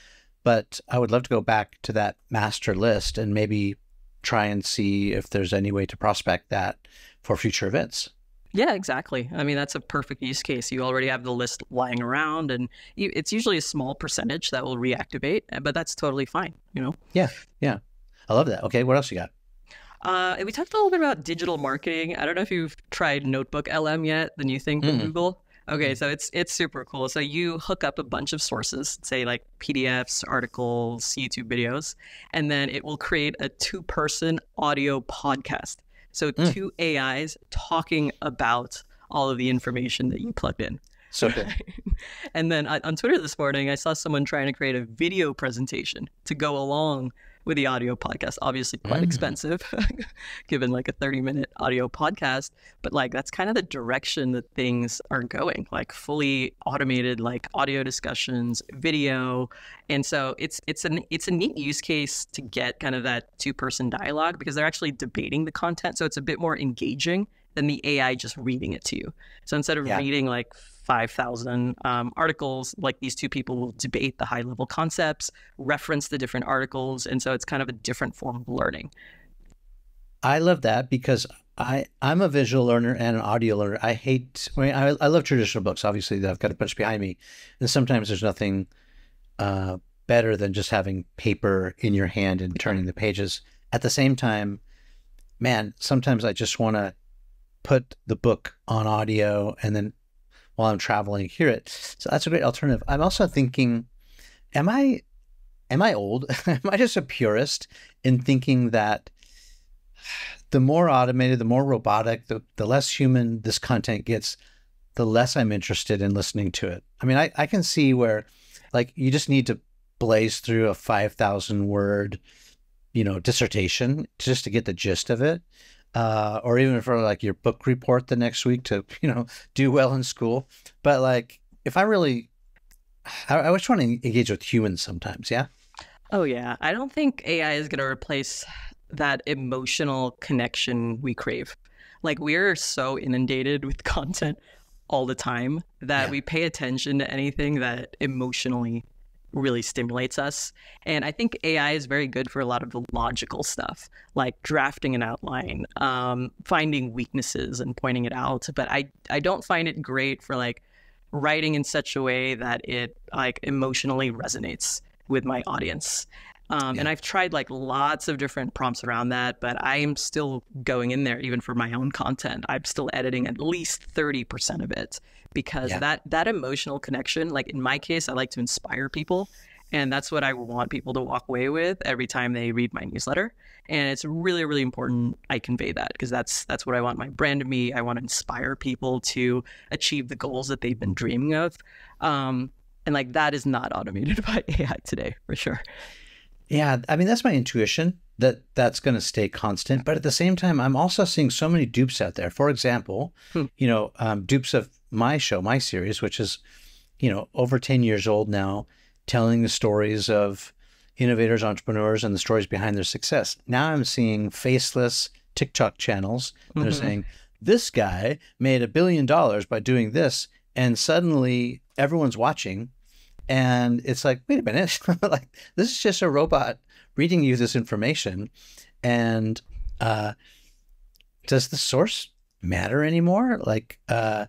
but I would love to go back to that master list and maybe try and see if there's any way to prospect that for future events. Yeah, exactly. I mean, that's a perfect use case. You already have the list lying around, and it's usually a small percentage that will reactivate, but that's totally fine, you know? Yeah. Yeah. I love that. Okay. What else you got? We talked a little bit about digital marketing. I don't know if you've tried Notebook LM yet, the new thing from Google. Okay, so it's super cool. So you hook up a bunch of sources, say like PDFs, articles, YouTube videos, and then it will create a two-person audio podcast. So two AIs talking about all of the information that you plugged in. So cool. And then on Twitter this morning, I saw someone trying to create a video presentation to go along with the audio podcast. Obviously quite expensive, given like a 30-minute audio podcast. But like that's kind of the direction that things are going, like fully automated, like audio discussions, video. And so it's a neat use case to get kind of that two-person dialogue, because they're actually debating the content. So it's a bit more engaging than the AI just reading it to you. So instead of reading like 5,000 articles, like these two people will debate the high-level concepts, reference the different articles, and so it's kind of a different form of learning. I love that because I'm a visual learner and an audio learner. I love traditional books. Obviously, that I've got a bunch behind me, and sometimes there's nothing better than just having paper in your hand and turning the pages. At the same time, man, sometimes I just want to put the book on audio and then while I'm traveling, hear it. So that's a great alternative. I'm also thinking, am I old? Am I just a purist in thinking that the more automated, the more robotic, the less human this content gets, the less I'm interested in listening to it? I mean, I can see where like you just need to blaze through a 5,000 word, you know, dissertation just to get the gist of it. Or even for like your book report the next week to, you know, do well in school. But like, if I just want to engage with humans sometimes. Yeah. Oh yeah. I don't think AI is going to replace that emotional connection we crave. Like we're so inundated with content all the time that we pay attention to anything that emotionally really stimulates us. And I think AI is very good for a lot of the logical stuff, like drafting an outline, finding weaknesses and pointing it out. But I don't find it great for like writing in such a way that it like emotionally resonates with my audience. And I've tried like lots of different prompts around that, but I'm still going in there even for my own content. I'm still editing at least 30% of it because that emotional connection, like in my case, I like to inspire people. And that's what I want people to walk away with every time they read my newsletter. And it's really, really important I convey that because that's what I want my brand to be. I want to inspire people to achieve the goals that they've been dreaming of. And like that is not automated by AI today, for sure. Yeah, I mean, that's my intuition that that's going to stay constant. But at the same time, I'm also seeing so many dupes out there. For example, you know, dupes of my show, my series, which is, you know, over 10 years old now, telling the stories of innovators, entrepreneurs, and the stories behind their success. Now I'm seeing faceless TikTok channels that are saying, this guy made $1 billion by doing this. And suddenly everyone's watching. And it's like, wait a minute, like this is just a robot reading you this information. And does the source matter anymore? Like, I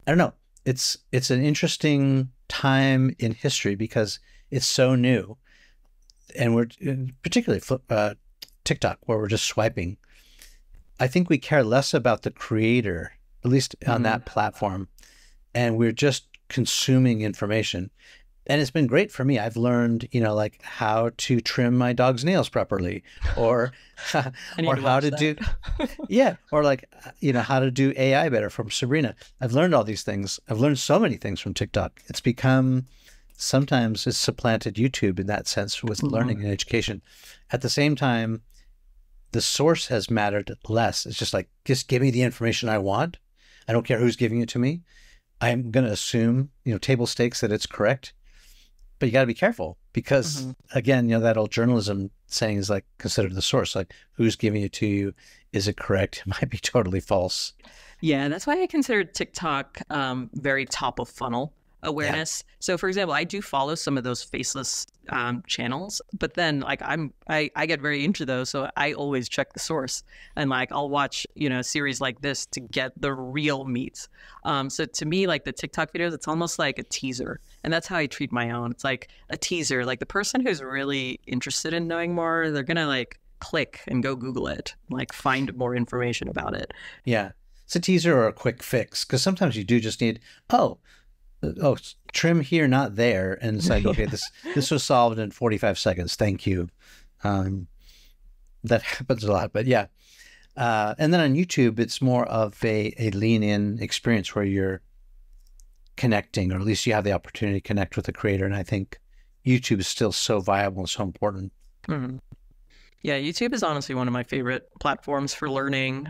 don't know. It's an interesting time in history because it's so new. And we're particularly TikTok, where we're just swiping. I think we care less about the creator, at least on that platform. And we're just consuming information. And it's been great for me. I've learned, like how to trim my dog's nails properly, or I need or to how watch to that. do, yeah, or like, how to do AI better from Sabrina. I've learned all these things. I've learned so many things from TikTok. It's become, sometimes it's supplanted YouTube in that sense with learning and education. At the same time, the source has mattered less. It's just like, just give me the information I want. I don't care who's giving it to me. I'm going to assume, table stakes that it's correct. But you got to be careful because, again, that old journalism saying is like, consider the source. Like, who's giving it to you? Is it correct? It might be totally false. Yeah, that's why I consider TikTok very top of funnel Yeah. awareness. So, for example, I do follow some of those faceless channels, but then like I get very into those, so I always check the source, and like I'll watch a series like this to get the real meat. So to me, like the TikTok videos, it's almost like a teaser, and that's how I treat my own. It's like a teaser. Like the person who's really interested in knowing more, they're gonna like click and go Google it, like find more information about it. Yeah. It's a teaser or a quick fix because sometimes you do just need, oh, trim here, not there. And it's like, okay, this was solved in 45 seconds. Thank you. That happens a lot, but yeah. And then on YouTube, it's more of a lean in experience where you're connecting, or at least you have the opportunity to connect with the creator. And I think YouTube is still so viable and so important. Mhm. Yeah, YouTube is honestly one of my favorite platforms for learning,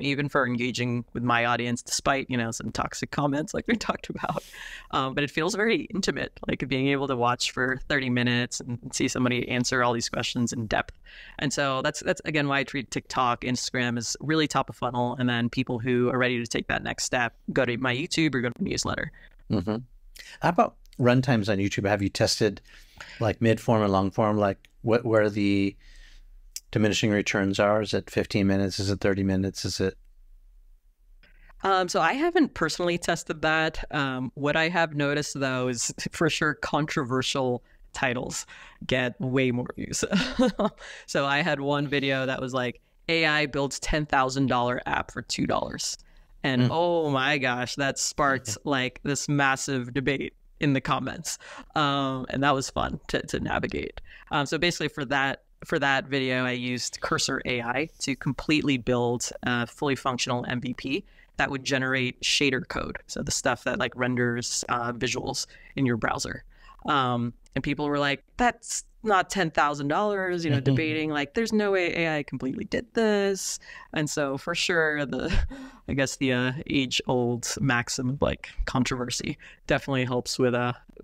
even for engaging with my audience, despite, some toxic comments like we talked about. But it feels very intimate, like being able to watch for 30 minutes and see somebody answer all these questions in depth. And so that's again why I treat TikTok, Instagram as really top of funnel. And then people who are ready to take that next step, go to my YouTube or go to my newsletter. Mm-hmm. How about runtimes on YouTube? Have you tested like mid form and long form? Like where the diminishing returns are? Is it 15 minutes? Is it 30 minutes? Is it? So I haven't personally tested that. What I have noticed though is for sure controversial titles get way more views. So I had one video that was like AI builds $10,000 app for $2. And oh my gosh, that sparked like this massive debate in the comments. And that was fun to navigate. So basically for that video, I used Cursor AI to completely build a fully functional MVP that would generate shader code. So the stuff that like renders visuals in your browser. And people were like, that's not $10,000, debating like, there's no way AI completely did this. And so for sure, I guess the age-old maxim of like controversy definitely helps with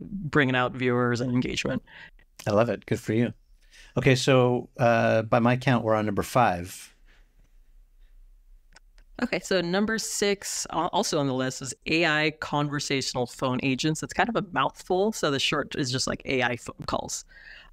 bringing out viewers and engagement. I love it. Good for you. Okay, so by my count, we're on number 5. Okay, so number 6, also on the list, is AI conversational phone agents. It's kind of a mouthful, so the short is just like AI phone calls.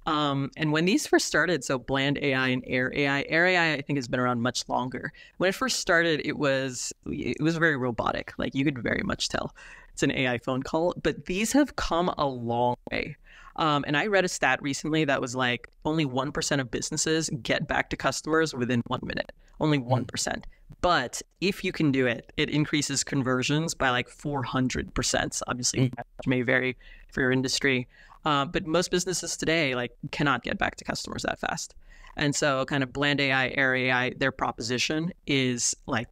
And when these first started, so Bland AI and Air AI, Air AI I think has been around much longer. When it first started, it was very robotic. Like you could very much tell it's an AI phone call. But these have come a long way. And I read a stat recently that was like only 1% of businesses get back to customers within 1 minute. Only 1%. But if you can do it, it increases conversions by like 400%. Obviously, that may vary for your industry. But most businesses today like cannot get back to customers that fast. And so kind of Bland AI, Air AI, their proposition is like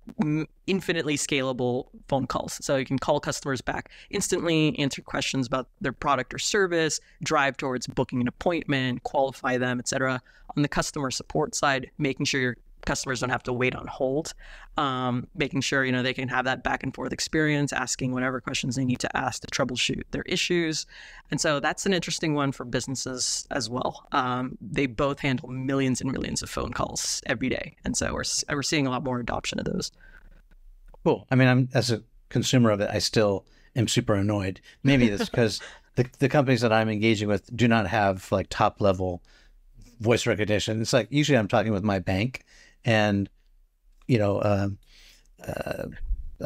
infinitely scalable phone calls. So you can call customers back instantly, answer questions about their product or service, drive towards booking an appointment, qualify them, etc. On the customer support side, making sure your customers don't have to wait on hold, making sure they can have that back and forth experience, asking whatever questions they need to ask to troubleshoot their issues. And so that's an interesting one for businesses as well. They both handle millions and millions of phone calls every day, and so we're seeing a lot more adoption of those. Cool. I mean, I'm as a consumer of it, I still am super annoyed. Maybe it's because the companies that I'm engaging with do not have like top level voice recognition. It's like usually I'm talking with my bank, and I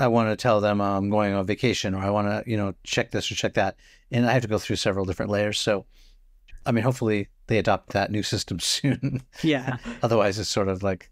want to tell them I'm going on vacation, or I want to check this or check that, and I have to go through several different layers. So, I mean, hopefully they adopt that new system soon. Yeah. Otherwise, it's sort of like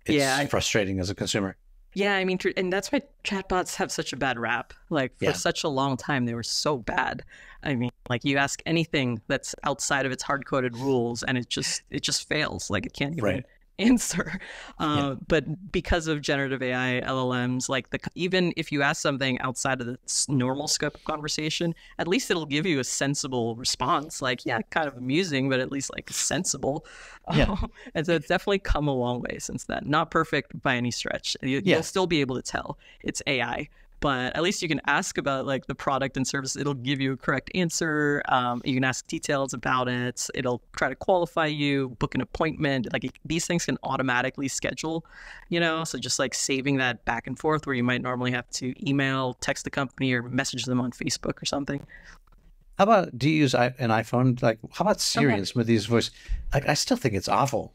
Yeah, frustrating as a consumer. Yeah, I mean, and that's why chatbots have such a bad rap. Like for Yeah. such a long time, they were so bad. I mean, like you ask anything that's outside of its hard-coded rules, and it just fails. Like it can't even Right. answer. Yeah. But because of generative AI, LLMs, like even if you ask something outside of the normal scope of conversation, at least it'll give you a sensible response. Like, yeah, kind of amusing, but at least like sensible. Yeah. And so it's definitely come a long way since then. Not perfect by any stretch. You'll Yeah. still be able to tell it's AI, but at least you can ask about like the product and service. It'll give you a correct answer. You can ask details about it. It'll try to qualify you, book an appointment. Like these things can automatically schedule, so just like saving that back and forth where you might normally have to email, text the company, or message them on Facebook or something. How about, do you use an iPhone? Like, how about Siri Okay. and some of these voice? Like, I still think it's awful.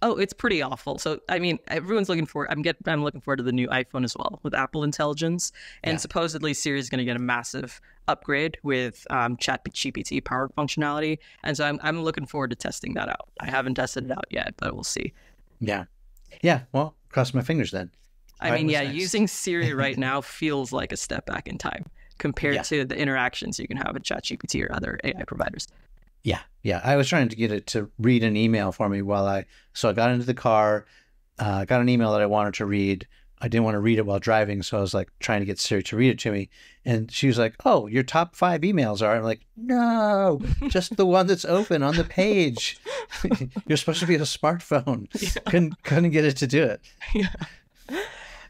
Oh, it's pretty awful. So, I mean, everyone's looking for. I'm looking forward to the new iPhone as well with Apple Intelligence, and Yeah. supposedly Siri is going to get a massive upgrade with ChatGPT powered functionality, and so I'm looking forward to testing that out. I haven't tested it out yet, but we'll see. Yeah. Yeah. Well, cross my fingers then. I All right, mean, what's yeah, next? using Siri right now feels like a step back in time compared Yeah. to the interactions you can have with ChatGPT or other AI providers. Yeah. Yeah. I was trying to get it to read an email for me so I got into the car, got an email that I wanted to read. I didn't want to read it while driving, so I was like trying to get Siri to read it to me. And she was like, "Oh, your top 5 emails are." I'm like, "No, just the one that's open on the page. You're supposed to be a smartphone." Couldn't get it to do it. Yeah.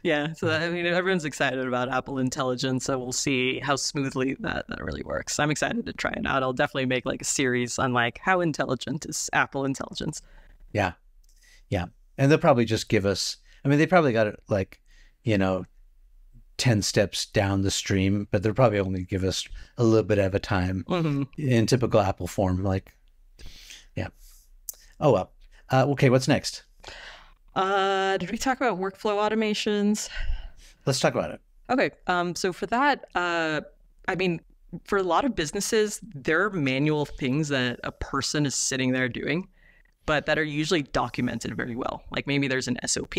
Yeah, so I mean, everyone's excited about Apple Intelligence, so we'll see how smoothly that really works. I'm excited to try it out. I'll definitely make like a series on like how intelligent is Apple Intelligence. Yeah. Yeah. And they'll probably just give us, I mean, they probably got it like, you know, 10 steps down the stream, but they'll probably only give us a little bit at a time Hmm. in typical Apple form. Like, yeah. Oh, well. Okay. What's next? Did we talk about workflow automations? Let's talk about it. Okay, so for that, I mean, for a lot of businesses, there are manual things that a person is sitting there doing, but that are usually documented very well. Like maybe there's an SOP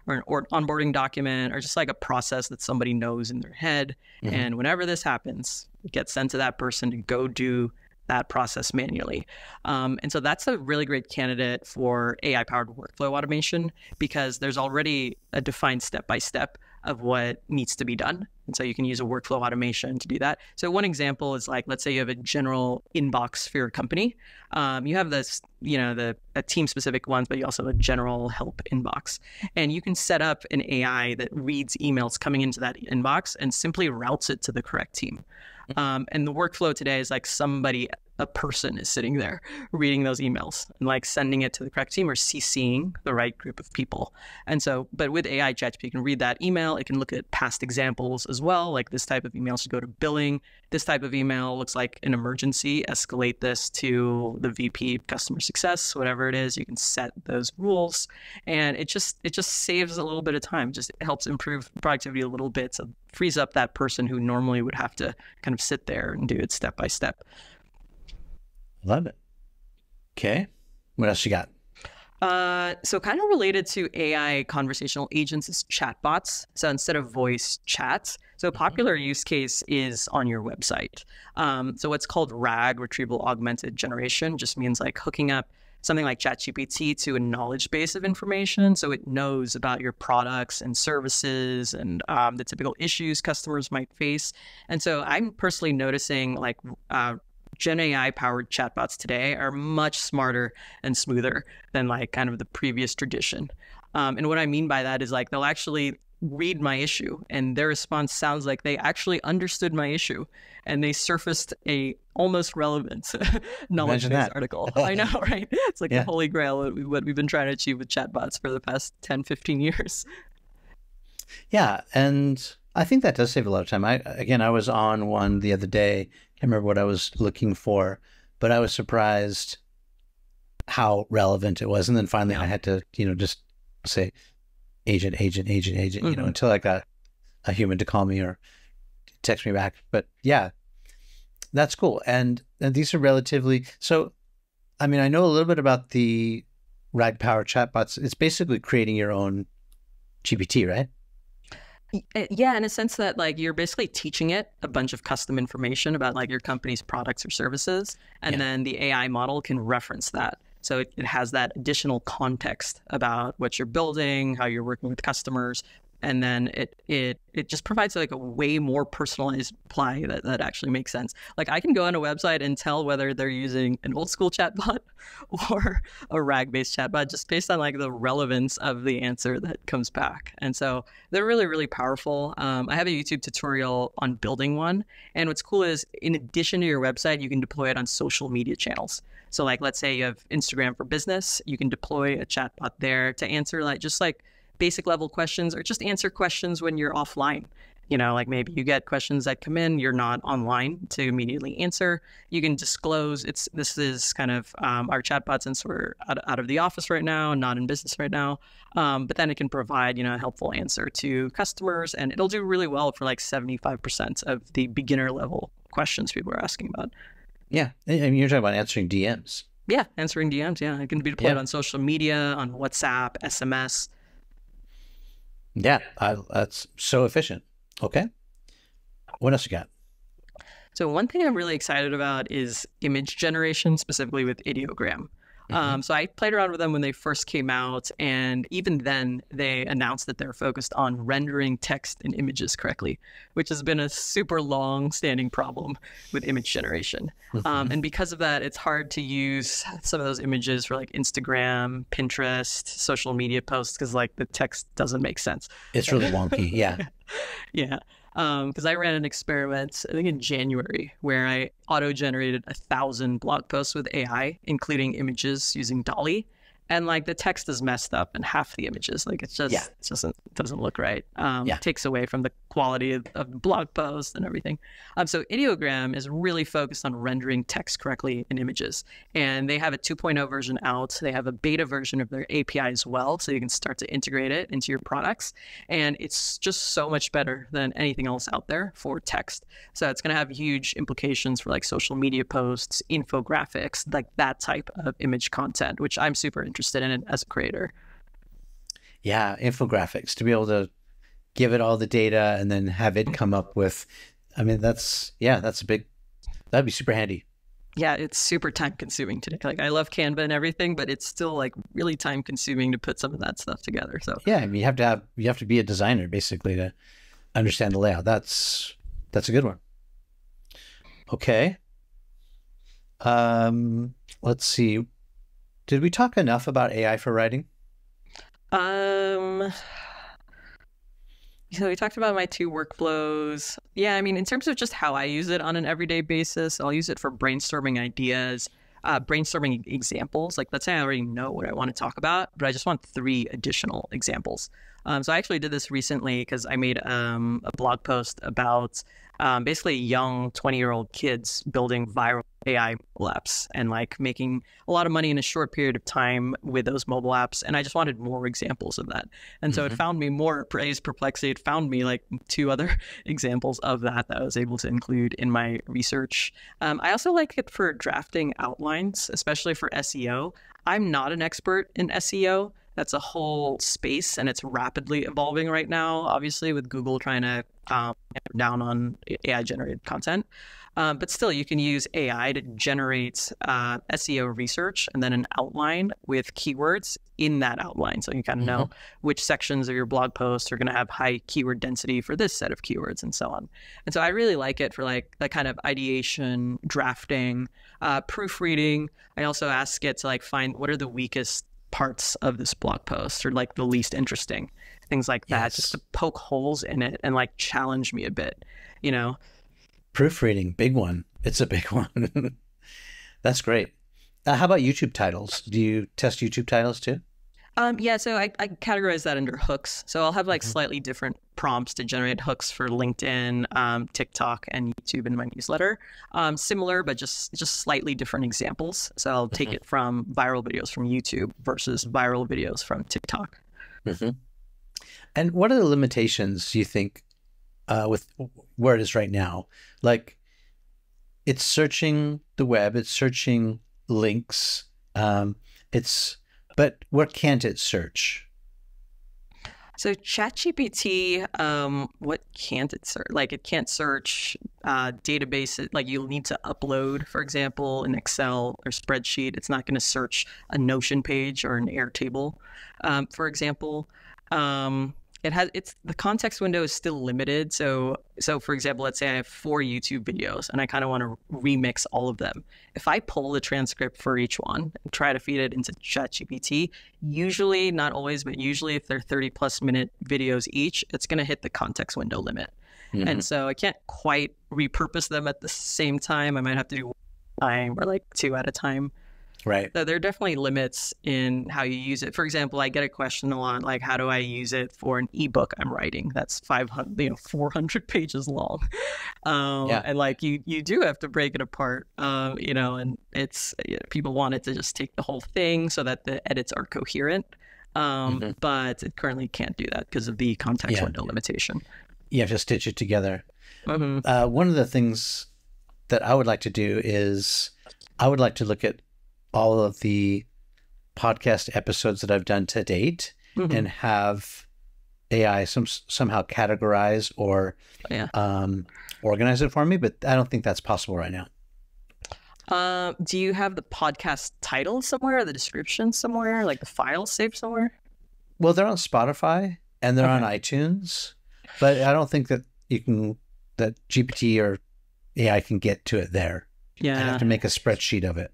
or an onboarding document or just like a process that somebody knows in their head. Mhm. And whenever this happens, it gets sent to that person to go do that process manually. And so that's a really great candidate for AI powered workflow automation because there's already a defined step by step of what needs to be done. And so you can use a workflow automation to do that. So one example is like, let's say you have a general inbox for your company. You have this, the team specific ones, but you also have a general help inbox. And you can set up an AI that reads emails coming into that inbox and simply routes it to the correct team. And the workflow today is like a person is sitting there reading those emails and like sending it to the correct team or CCing the right group of people. And so, but with AI ChatGPT, you can read that email. It can look at past examples as well. Like this type of email should go to billing. This type of email looks like an emergency. Escalate this to the VP of customer success, whatever it is. You can set those rules, and it just saves a little bit of time. Just helps improve productivity a little bit. So frees up that person who normally would have to kind of sit there and do it step by step. Love it. Okay. What else you got? So kind of related to AI conversational agents is chatbots. So instead of voice chats, so a popular use case is on your website. So what's called RAG, retrieval augmented generation, just means like hooking up something like ChatGPT to a knowledge base of information. So it knows about your products and services and the typical issues customers might face. And so I'm personally noticing like Gen AI powered chatbots today are much smarter and smoother than like kind of the previous tradition. And what I mean by that is like they'll actually read my issue and their response sounds like they actually understood my issue and they surfaced a almost relevant knowledge base article. I know, right? It's like the holy grail what we've been trying to achieve with chatbots for the past 10, 15 years. Yeah. And I think that does save a lot of time. I was on one the other day. Can't remember what I was looking for, but I was surprised how relevant it was. And then finally I had to, just say agent, until I got a human to call me or text me back. But yeah, that's cool. And these are relatively, so, I mean, I know a little bit about the RAG powered chatbots. It's basically creating your own GPT, right? Yeah, in a sense that like you're basically teaching it a bunch of custom information about like your company's products or services, and Yeah. then the AI model can reference that. So it has that additional context about what you're building, how you're working with customers, and then it just provides like a way more personalized reply that actually makes sense. Like I can go on a website and tell whether they're using an old school chatbot or a RAG based chatbot just based on like the relevance of the answer that comes back. And so they're really, really powerful. I have a YouTube tutorial on building one. And what's cool is in addition to your website, you can deploy it on social media channels. So like, let's say you have Instagram for business, you can deploy a chatbot there to answer like just like basic level questions or just answer questions when you're offline. You know, like maybe you get questions that come in, you're not online to immediately answer. You can disclose this is kind of our chatbot since we're out of the office right now, not in business right now. But then it can provide, a helpful answer to customers, and it'll do really well for like 75% of the beginner level questions people are asking about. Yeah. I mean, you're talking about answering DMs. Yeah, answering DMs. Yeah, it can be deployed on social media, on WhatsApp, SMS. Yeah, that's so efficient. Okay. What else you got? So one thing I'm really excited about is image generation, specifically with ideogram. So I played around with them when they first came out, and even then they announced that they're focused on rendering text and images correctly, which has been a super long-standing problem with image generation. And because of that, it's hard to use some of those images for like Instagram, Pinterest, social media posts because like the text doesn't make sense. It's really wonky. Yeah. Yeah. Because I ran an experiment, I think in January, where I auto-generated 1,000 blog posts with AI, including images using Dolly. And like the text is messed up in half the images. Like it doesn't look right. It takes away from the quality of the blog post and everything. So Ideogram is really focused on rendering text correctly in images. And they have a 2.0 version out. They have a beta version of their API as well. So you can start to integrate it into your products. And it's just so much better than anything else out there for text. So it's going to have huge implications for like social media posts, infographics, like that type of image content, which I'm super interested in it as a creator. Yeah, infographics, to be able to give it all the data and then have it come up with, I mean, that'd be super handy. Yeah, it's super time consuming today. Like I love Canva and everything, but it's still like really time consuming to put some of that stuff together. So yeah, I mean, you have to be a designer basically to understand the layout. That's a good one. Okay. Let's see. Did we talk enough about AI for writing? So we talked about my 2 workflows. Yeah, I mean, in terms of just how I use it on an everyday basis, I'll use it for brainstorming ideas, brainstorming examples. Like, let's say I already know what I want to talk about, but I just want 3 additional examples. So I actually did this recently because I made a blog post about basically young 20-year-old kids building viral AI mobile apps and like making a lot of money in a short period of time with those mobile apps. And I just wanted more examples of that. And so it found me more praise perplexity. It found me like 2 other examples of that I was able to include in my research. I also like it for drafting outlines, especially for SEO. I'm not an expert in SEO. That's a whole space, and it's rapidly evolving right now, obviously, with Google trying to down on AI-generated content. But still, you can use AI to generate SEO research and then an outline with keywords in that outline. So you kind of know which sections of your blog posts are going to have high keyword density for this set of keywords and so on. And so I really like it for like that kind of ideation, drafting, proofreading. I also ask it to like find what are the weakest parts of this blog post or like the least interesting, things like that, just to poke holes in it and like challenge me a bit, Proofreading, big one. It's a big one. That's great. How about YouTube titles? Do you test YouTube titles too? Yeah, so I categorize that under hooks. So I'll have like slightly different prompts to generate hooks for LinkedIn, TikTok, and YouTube in my newsletter. Similar, but just slightly different examples. So I'll take it from viral videos from YouTube versus viral videos from TikTok. And what are the limitations you think with where it is right now? Like, it's searching the web, it's searching links, but where can't it search? So ChatGPT, what can't it search? Like it can't search databases. Like you'll need to upload, for example, an Excel or spreadsheet. It's not going to search a Notion page or an Airtable, for example. It's the context window is still limited. So for example, let's say I have 4 YouTube videos and I kind of want to remix all of them. If I pull the transcript for each one and try to feed it into ChatGPT, usually, not always, but usually if they're 30+ minute videos each, it's going to hit the context window limit. Mm-hmm. And so I can't quite repurpose them at the same time. I might have to do one time or like 2 at a time. Right. So there are definitely limits in how you use it. For example, I get a question a lot, like, how do I use it for an ebook I'm writing that's 400 pages long? And like you do have to break it apart, and it's people want it to just take the whole thing so that the edits are coherent. But it currently can't do that because of the context window limitation. You have to stitch it together. One of the things that I would like to do is I would like to look at all of the podcast episodes that I've done to date and have AI somehow categorize or organize it for me, but I don't think that's possible right now. Do you have the podcast title somewhere, or the description somewhere, like the file saved somewhere? Well, they're on Spotify and they're on iTunes, but I don't think that that GPT or AI can get to it there. Yeah. I'd have to make a spreadsheet of it.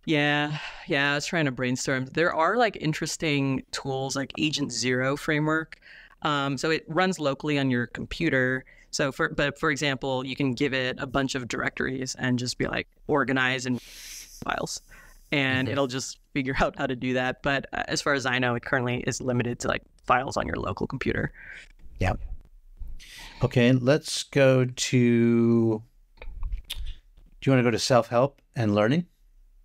Yeah, I was trying to brainstorm. There are like interesting tools like Agent Zero framework. So it runs locally on your computer. But for example, you can give it a bunch of directories and just be like organize and files, and it'll just figure out how to do that. But as far as I know, it currently is limited to like files on your local computer. Yeah. Okay, let's go to. Do you want to go to self-help and learning?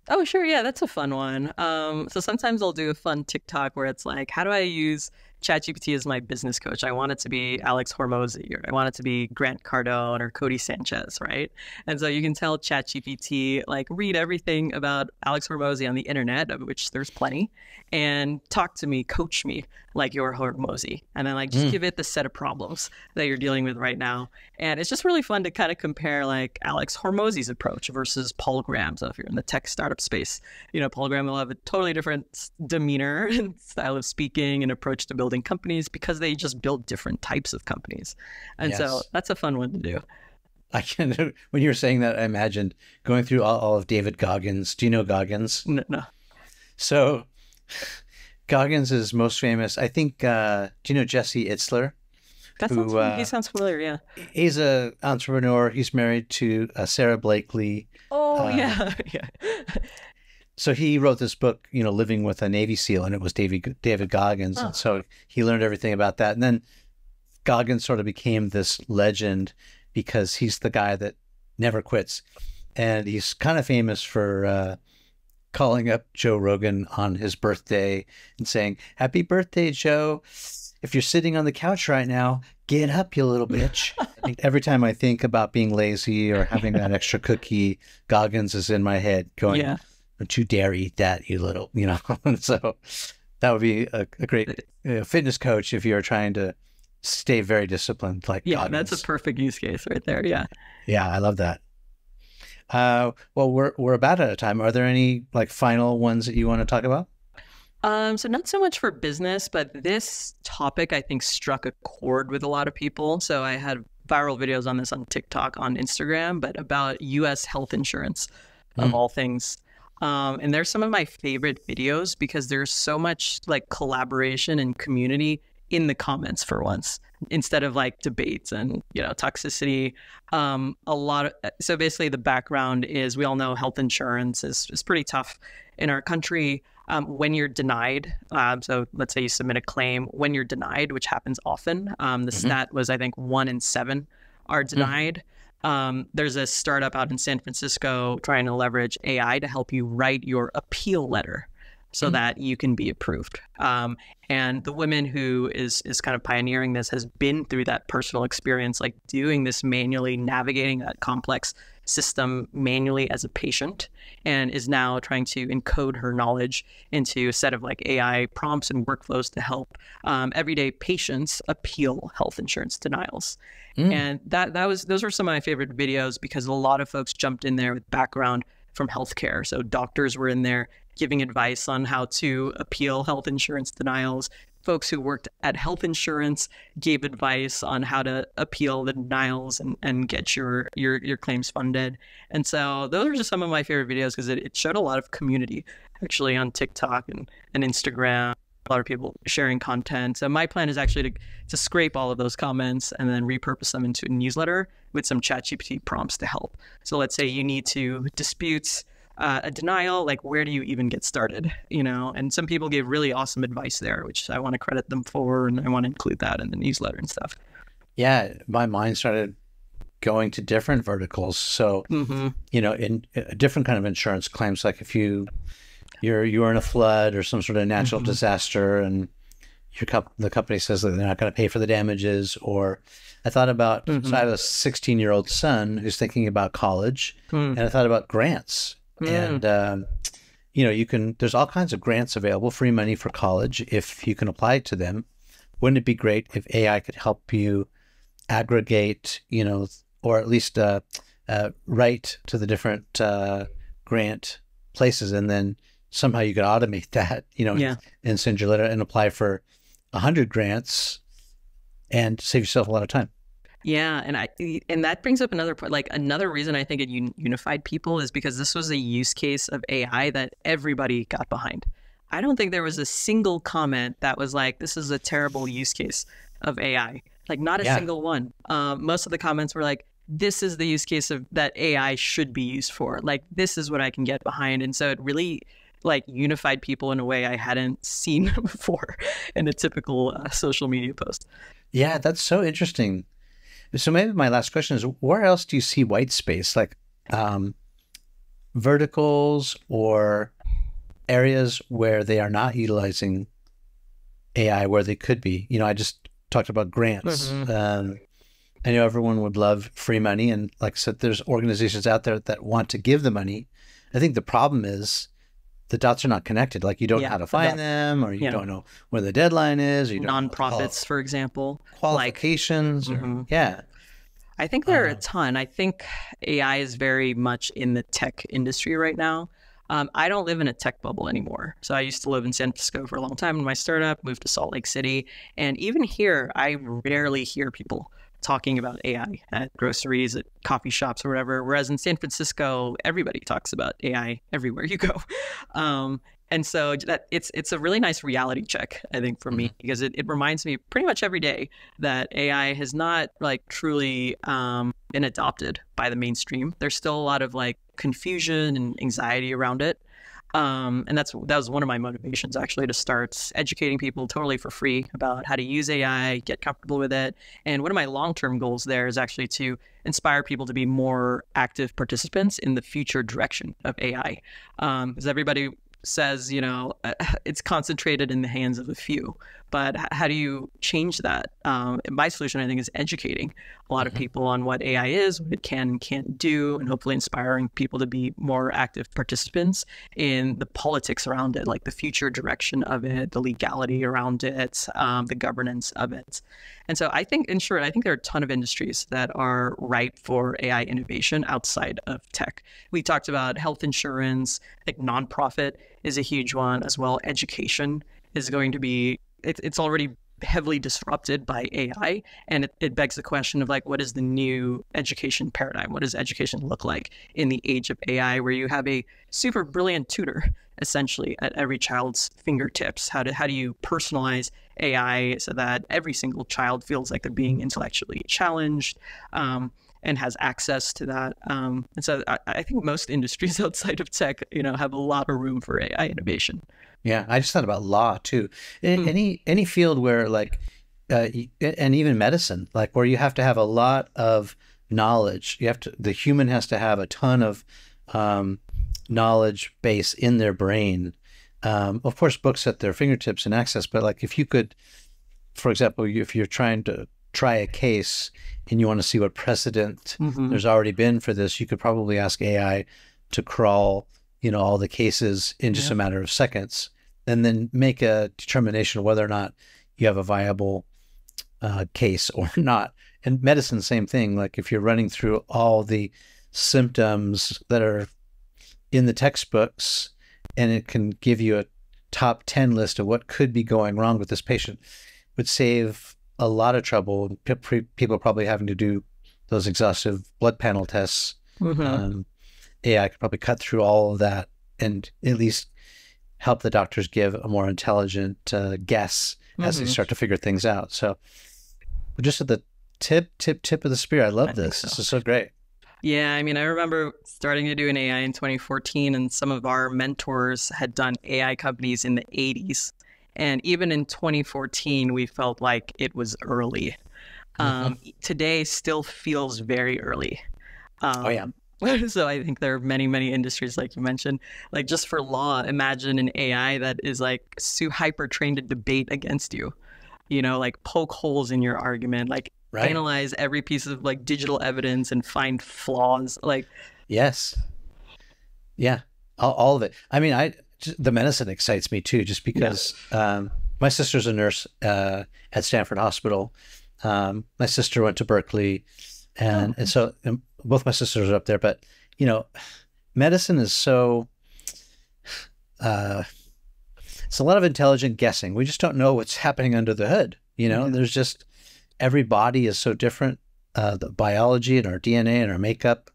Oh, sure. Yeah, that's a fun one. So sometimes I'll do a fun TikTok where it's like, how do I use ChatGPT as my business coach? I want it to be Alex Hormozi, or I want it to be Grant Cardone or Cody Sanchez, right? And so you can tell ChatGPT, like, read everything about Alex Hormozi on the internet, of which there's plenty, and talk to me, coach me like you're Hormozi. And then like just give it the set of problems that you're dealing with right now. And it's just really fun to kind of compare like Alex Hormozi's approach versus Paul Graham. So if you're in the tech startup space, Paul Graham will have a totally different demeanor and style of speaking and approach to building companies because they just build different types of companies. And so that's a fun one to do. When you were saying that, I imagined going through all of David Goggins. Do you know Goggins? No. So Goggins is most famous. I think, do you know Jesse Itzler? He sounds familiar, yeah. He's an entrepreneur. He's married to Sarah Blakely. Oh, yeah. So he wrote this book, Living with a Navy SEAL, and it was David Goggins. And so he learned everything about that. And then Goggins sort of became this legend because he's the guy that never quits. And he's kind of famous for calling up Joe Rogan on his birthday and saying, "Happy birthday, Joe. If you're sitting on the couch right now, get up, you little bitch." Every time I think about being lazy or having that extra cookie, Goggins is in my head going, "Don't you dare eat that, you little," So that would be a great fitness coach if you're trying to stay very disciplined like Goggins. That's a perfect use case right there. Yeah, I love that. Well, we're about out of time. Are there any like final ones that you want to talk about? So not so much for business, but this topic I think struck a chord with a lot of people. So I had viral videos on this on TikTok, on Instagram, but about U.S. health insurance of all things. And they're some of my favorite videos because there's so much like collaboration and community in the comments for once, instead of like debates and toxicity. So basically the background is, we all know health insurance is pretty tough in our country. When you're denied, so let's say you submit a claim, when you're denied, which happens often, the stat was I think 1 in 7 are denied. There's a startup out in San Francisco trying to leverage AI to help you write your appeal letter so that you can be approved. And the woman who is kind of pioneering this has been through that personal experience, like doing this manually, navigating that complex system manually as a patient and is now trying to encode her knowledge into a set of like AI prompts and workflows to help everyday patients appeal health insurance denials. And those were some of my favorite videos because a lot of folks jumped in there with background from healthcare. So doctors were in there giving advice on how to appeal health insurance denials. Folks who worked at health insurance gave advice on how to appeal the denials and get your claims funded. And so those are just some of my favorite videos because it showed a lot of community actually on TikTok and Instagram. A lot of people sharing content. So my plan is actually to scrape all of those comments and then repurpose them into a newsletter with some ChatGPT prompts to help. So let's say you need to dispute a denial, like where do you even get started, And some people gave really awesome advice there, which I want to credit them for, and I want to include that in the newsletter and stuff. Yeah, my mind started going to different verticals. So, in a different kind of insurance claims, like if you're in a flood or some sort of natural disaster and the company says that they're not going to pay for the damages. Or I thought about, so I have a 16-year-old son who's thinking about college, and I thought about grants. And, there's all kinds of grants available, free money for college if you can apply to them. Wouldn't it be great if AI could help you aggregate, or at least write to the different grant places, and then somehow you could automate that, and send your letter and apply for 100 grants and save yourself a lot of time. Yeah, and that brings up another point. Like another reason I think it unified people is because this was a use case of AI that everybody got behind. I don't think there was a single comment that was like, this is a terrible use case of AI. Like not a single one. Most of the comments were like, this is the use case of that AI should be used for. Like this is what I can get behind. And so it really like unified people in a way I hadn't seen before in a typical social media post. Yeah, that's so interesting. So maybe my last question is, where else do you see white space, like verticals or areas where they are not utilizing AI where they could be? I just talked about grants. I know everyone would love free money. And like I said, there's organizations out there that want to give the money. I think the problem is the dots are not connected. Like you don't know how to find them, or you don't know when the deadline is. Or you don't nonprofits, for example, qualifications. I think there are a ton. I think AI is very much in the tech industry right now. I don't live in a tech bubble anymore. So I used to live in San Francisco for a long time in my startup, moved to Salt Lake City. And even here, I rarely hear people talking about AI at groceries, at coffee shops or whatever. Whereas in San Francisco, everybody talks about AI everywhere you go. And so that it's a really nice reality check, I think, for me, because it reminds me pretty much every day that AI has not like truly been adopted by the mainstream. There's still a lot of like confusion and anxiety around it. And that was one of my motivations, actually, to start educating people totally for free about how to use AI, get comfortable with it. And one of my long-term goals there is actually to inspire people to be more active participants in the future direction of AI. Because everybody says, it's concentrated in the hands of a few. But how do you change that? My solution, I think, is educating a lot of people on what AI is, what it can and can't do, and hopefully inspiring people to be more active participants in the politics around it, like the future direction of it, the legality around it, the governance of it. And so I think, in short, I think there are a ton of industries that are ripe for AI innovation outside of tech. We talked about health insurance. I think nonprofit is a huge one as well. Education is going to be, it's already heavily disrupted by AI. And it begs the question of like, what is the new education paradigm? What does education look like in the age of AI, where you have a super brilliant tutor essentially at every child's fingertips? How do you personalize AI so that every single child feels like they're being intellectually challenged and has access to that? And so I think most industries outside of tech, have a lot of room for AI innovation. Yeah, I just thought about law too. Any field where like, and even medicine, like where you have to have a lot of knowledge. The human has to have a ton of knowledge base in their brain. Of course, books at their fingertips and access, but like if you could, for example, if you're trying to try a case and you want to see what precedent there's already been for this, you could probably ask AI to crawl, all the cases in just a matter of seconds, and then make a determination of whether or not you have a viable case or not. And medicine, same thing. Like if you're running through all the symptoms that are in the textbooks, and it can give you a top 10 list of what could be going wrong with this patient, would save a lot of trouble. People probably having to do those exhaustive blood panel tests. AI could probably cut through all of that and at least help the doctors give a more intelligent guess as they start to figure things out. So we're just at the tip of the spear. I love this. This is so great. Yeah, I mean, I remember starting to do an AI in 2014, and some of our mentors had done AI companies in the 80s. And even in 2014, we felt like it was early. Today still feels very early. Oh, yeah. So I think there are many, many industries, like you mentioned, like just for law, imagine an AI that is like hyper trained to debate against you, like poke holes in your argument, like analyze every piece of like digital evidence and find flaws. Like, yes. Yeah. All of it. I mean, the medicine excites me too, just because my sister's a nurse at Stanford Hospital. My sister went to Berkeley, and so both my sisters are up there. But medicine is so it's a lot of intelligent guessing. We just don't know what's happening under the hood. There's just every body is so different. The biology and our DNA and our makeup.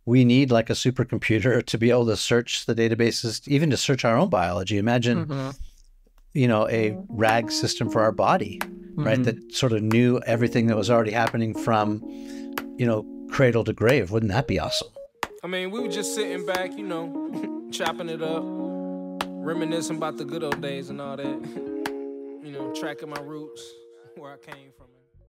We need like a supercomputer to be able to search the databases, even to search our own biology. Imagine, a RAG system for our body, right? That sort of knew everything that was already happening from, cradle to grave. Wouldn't that be awesome? I mean, we were just sitting back, chopping it up, reminiscing about the good old days and all that, tracking my roots, where I came from.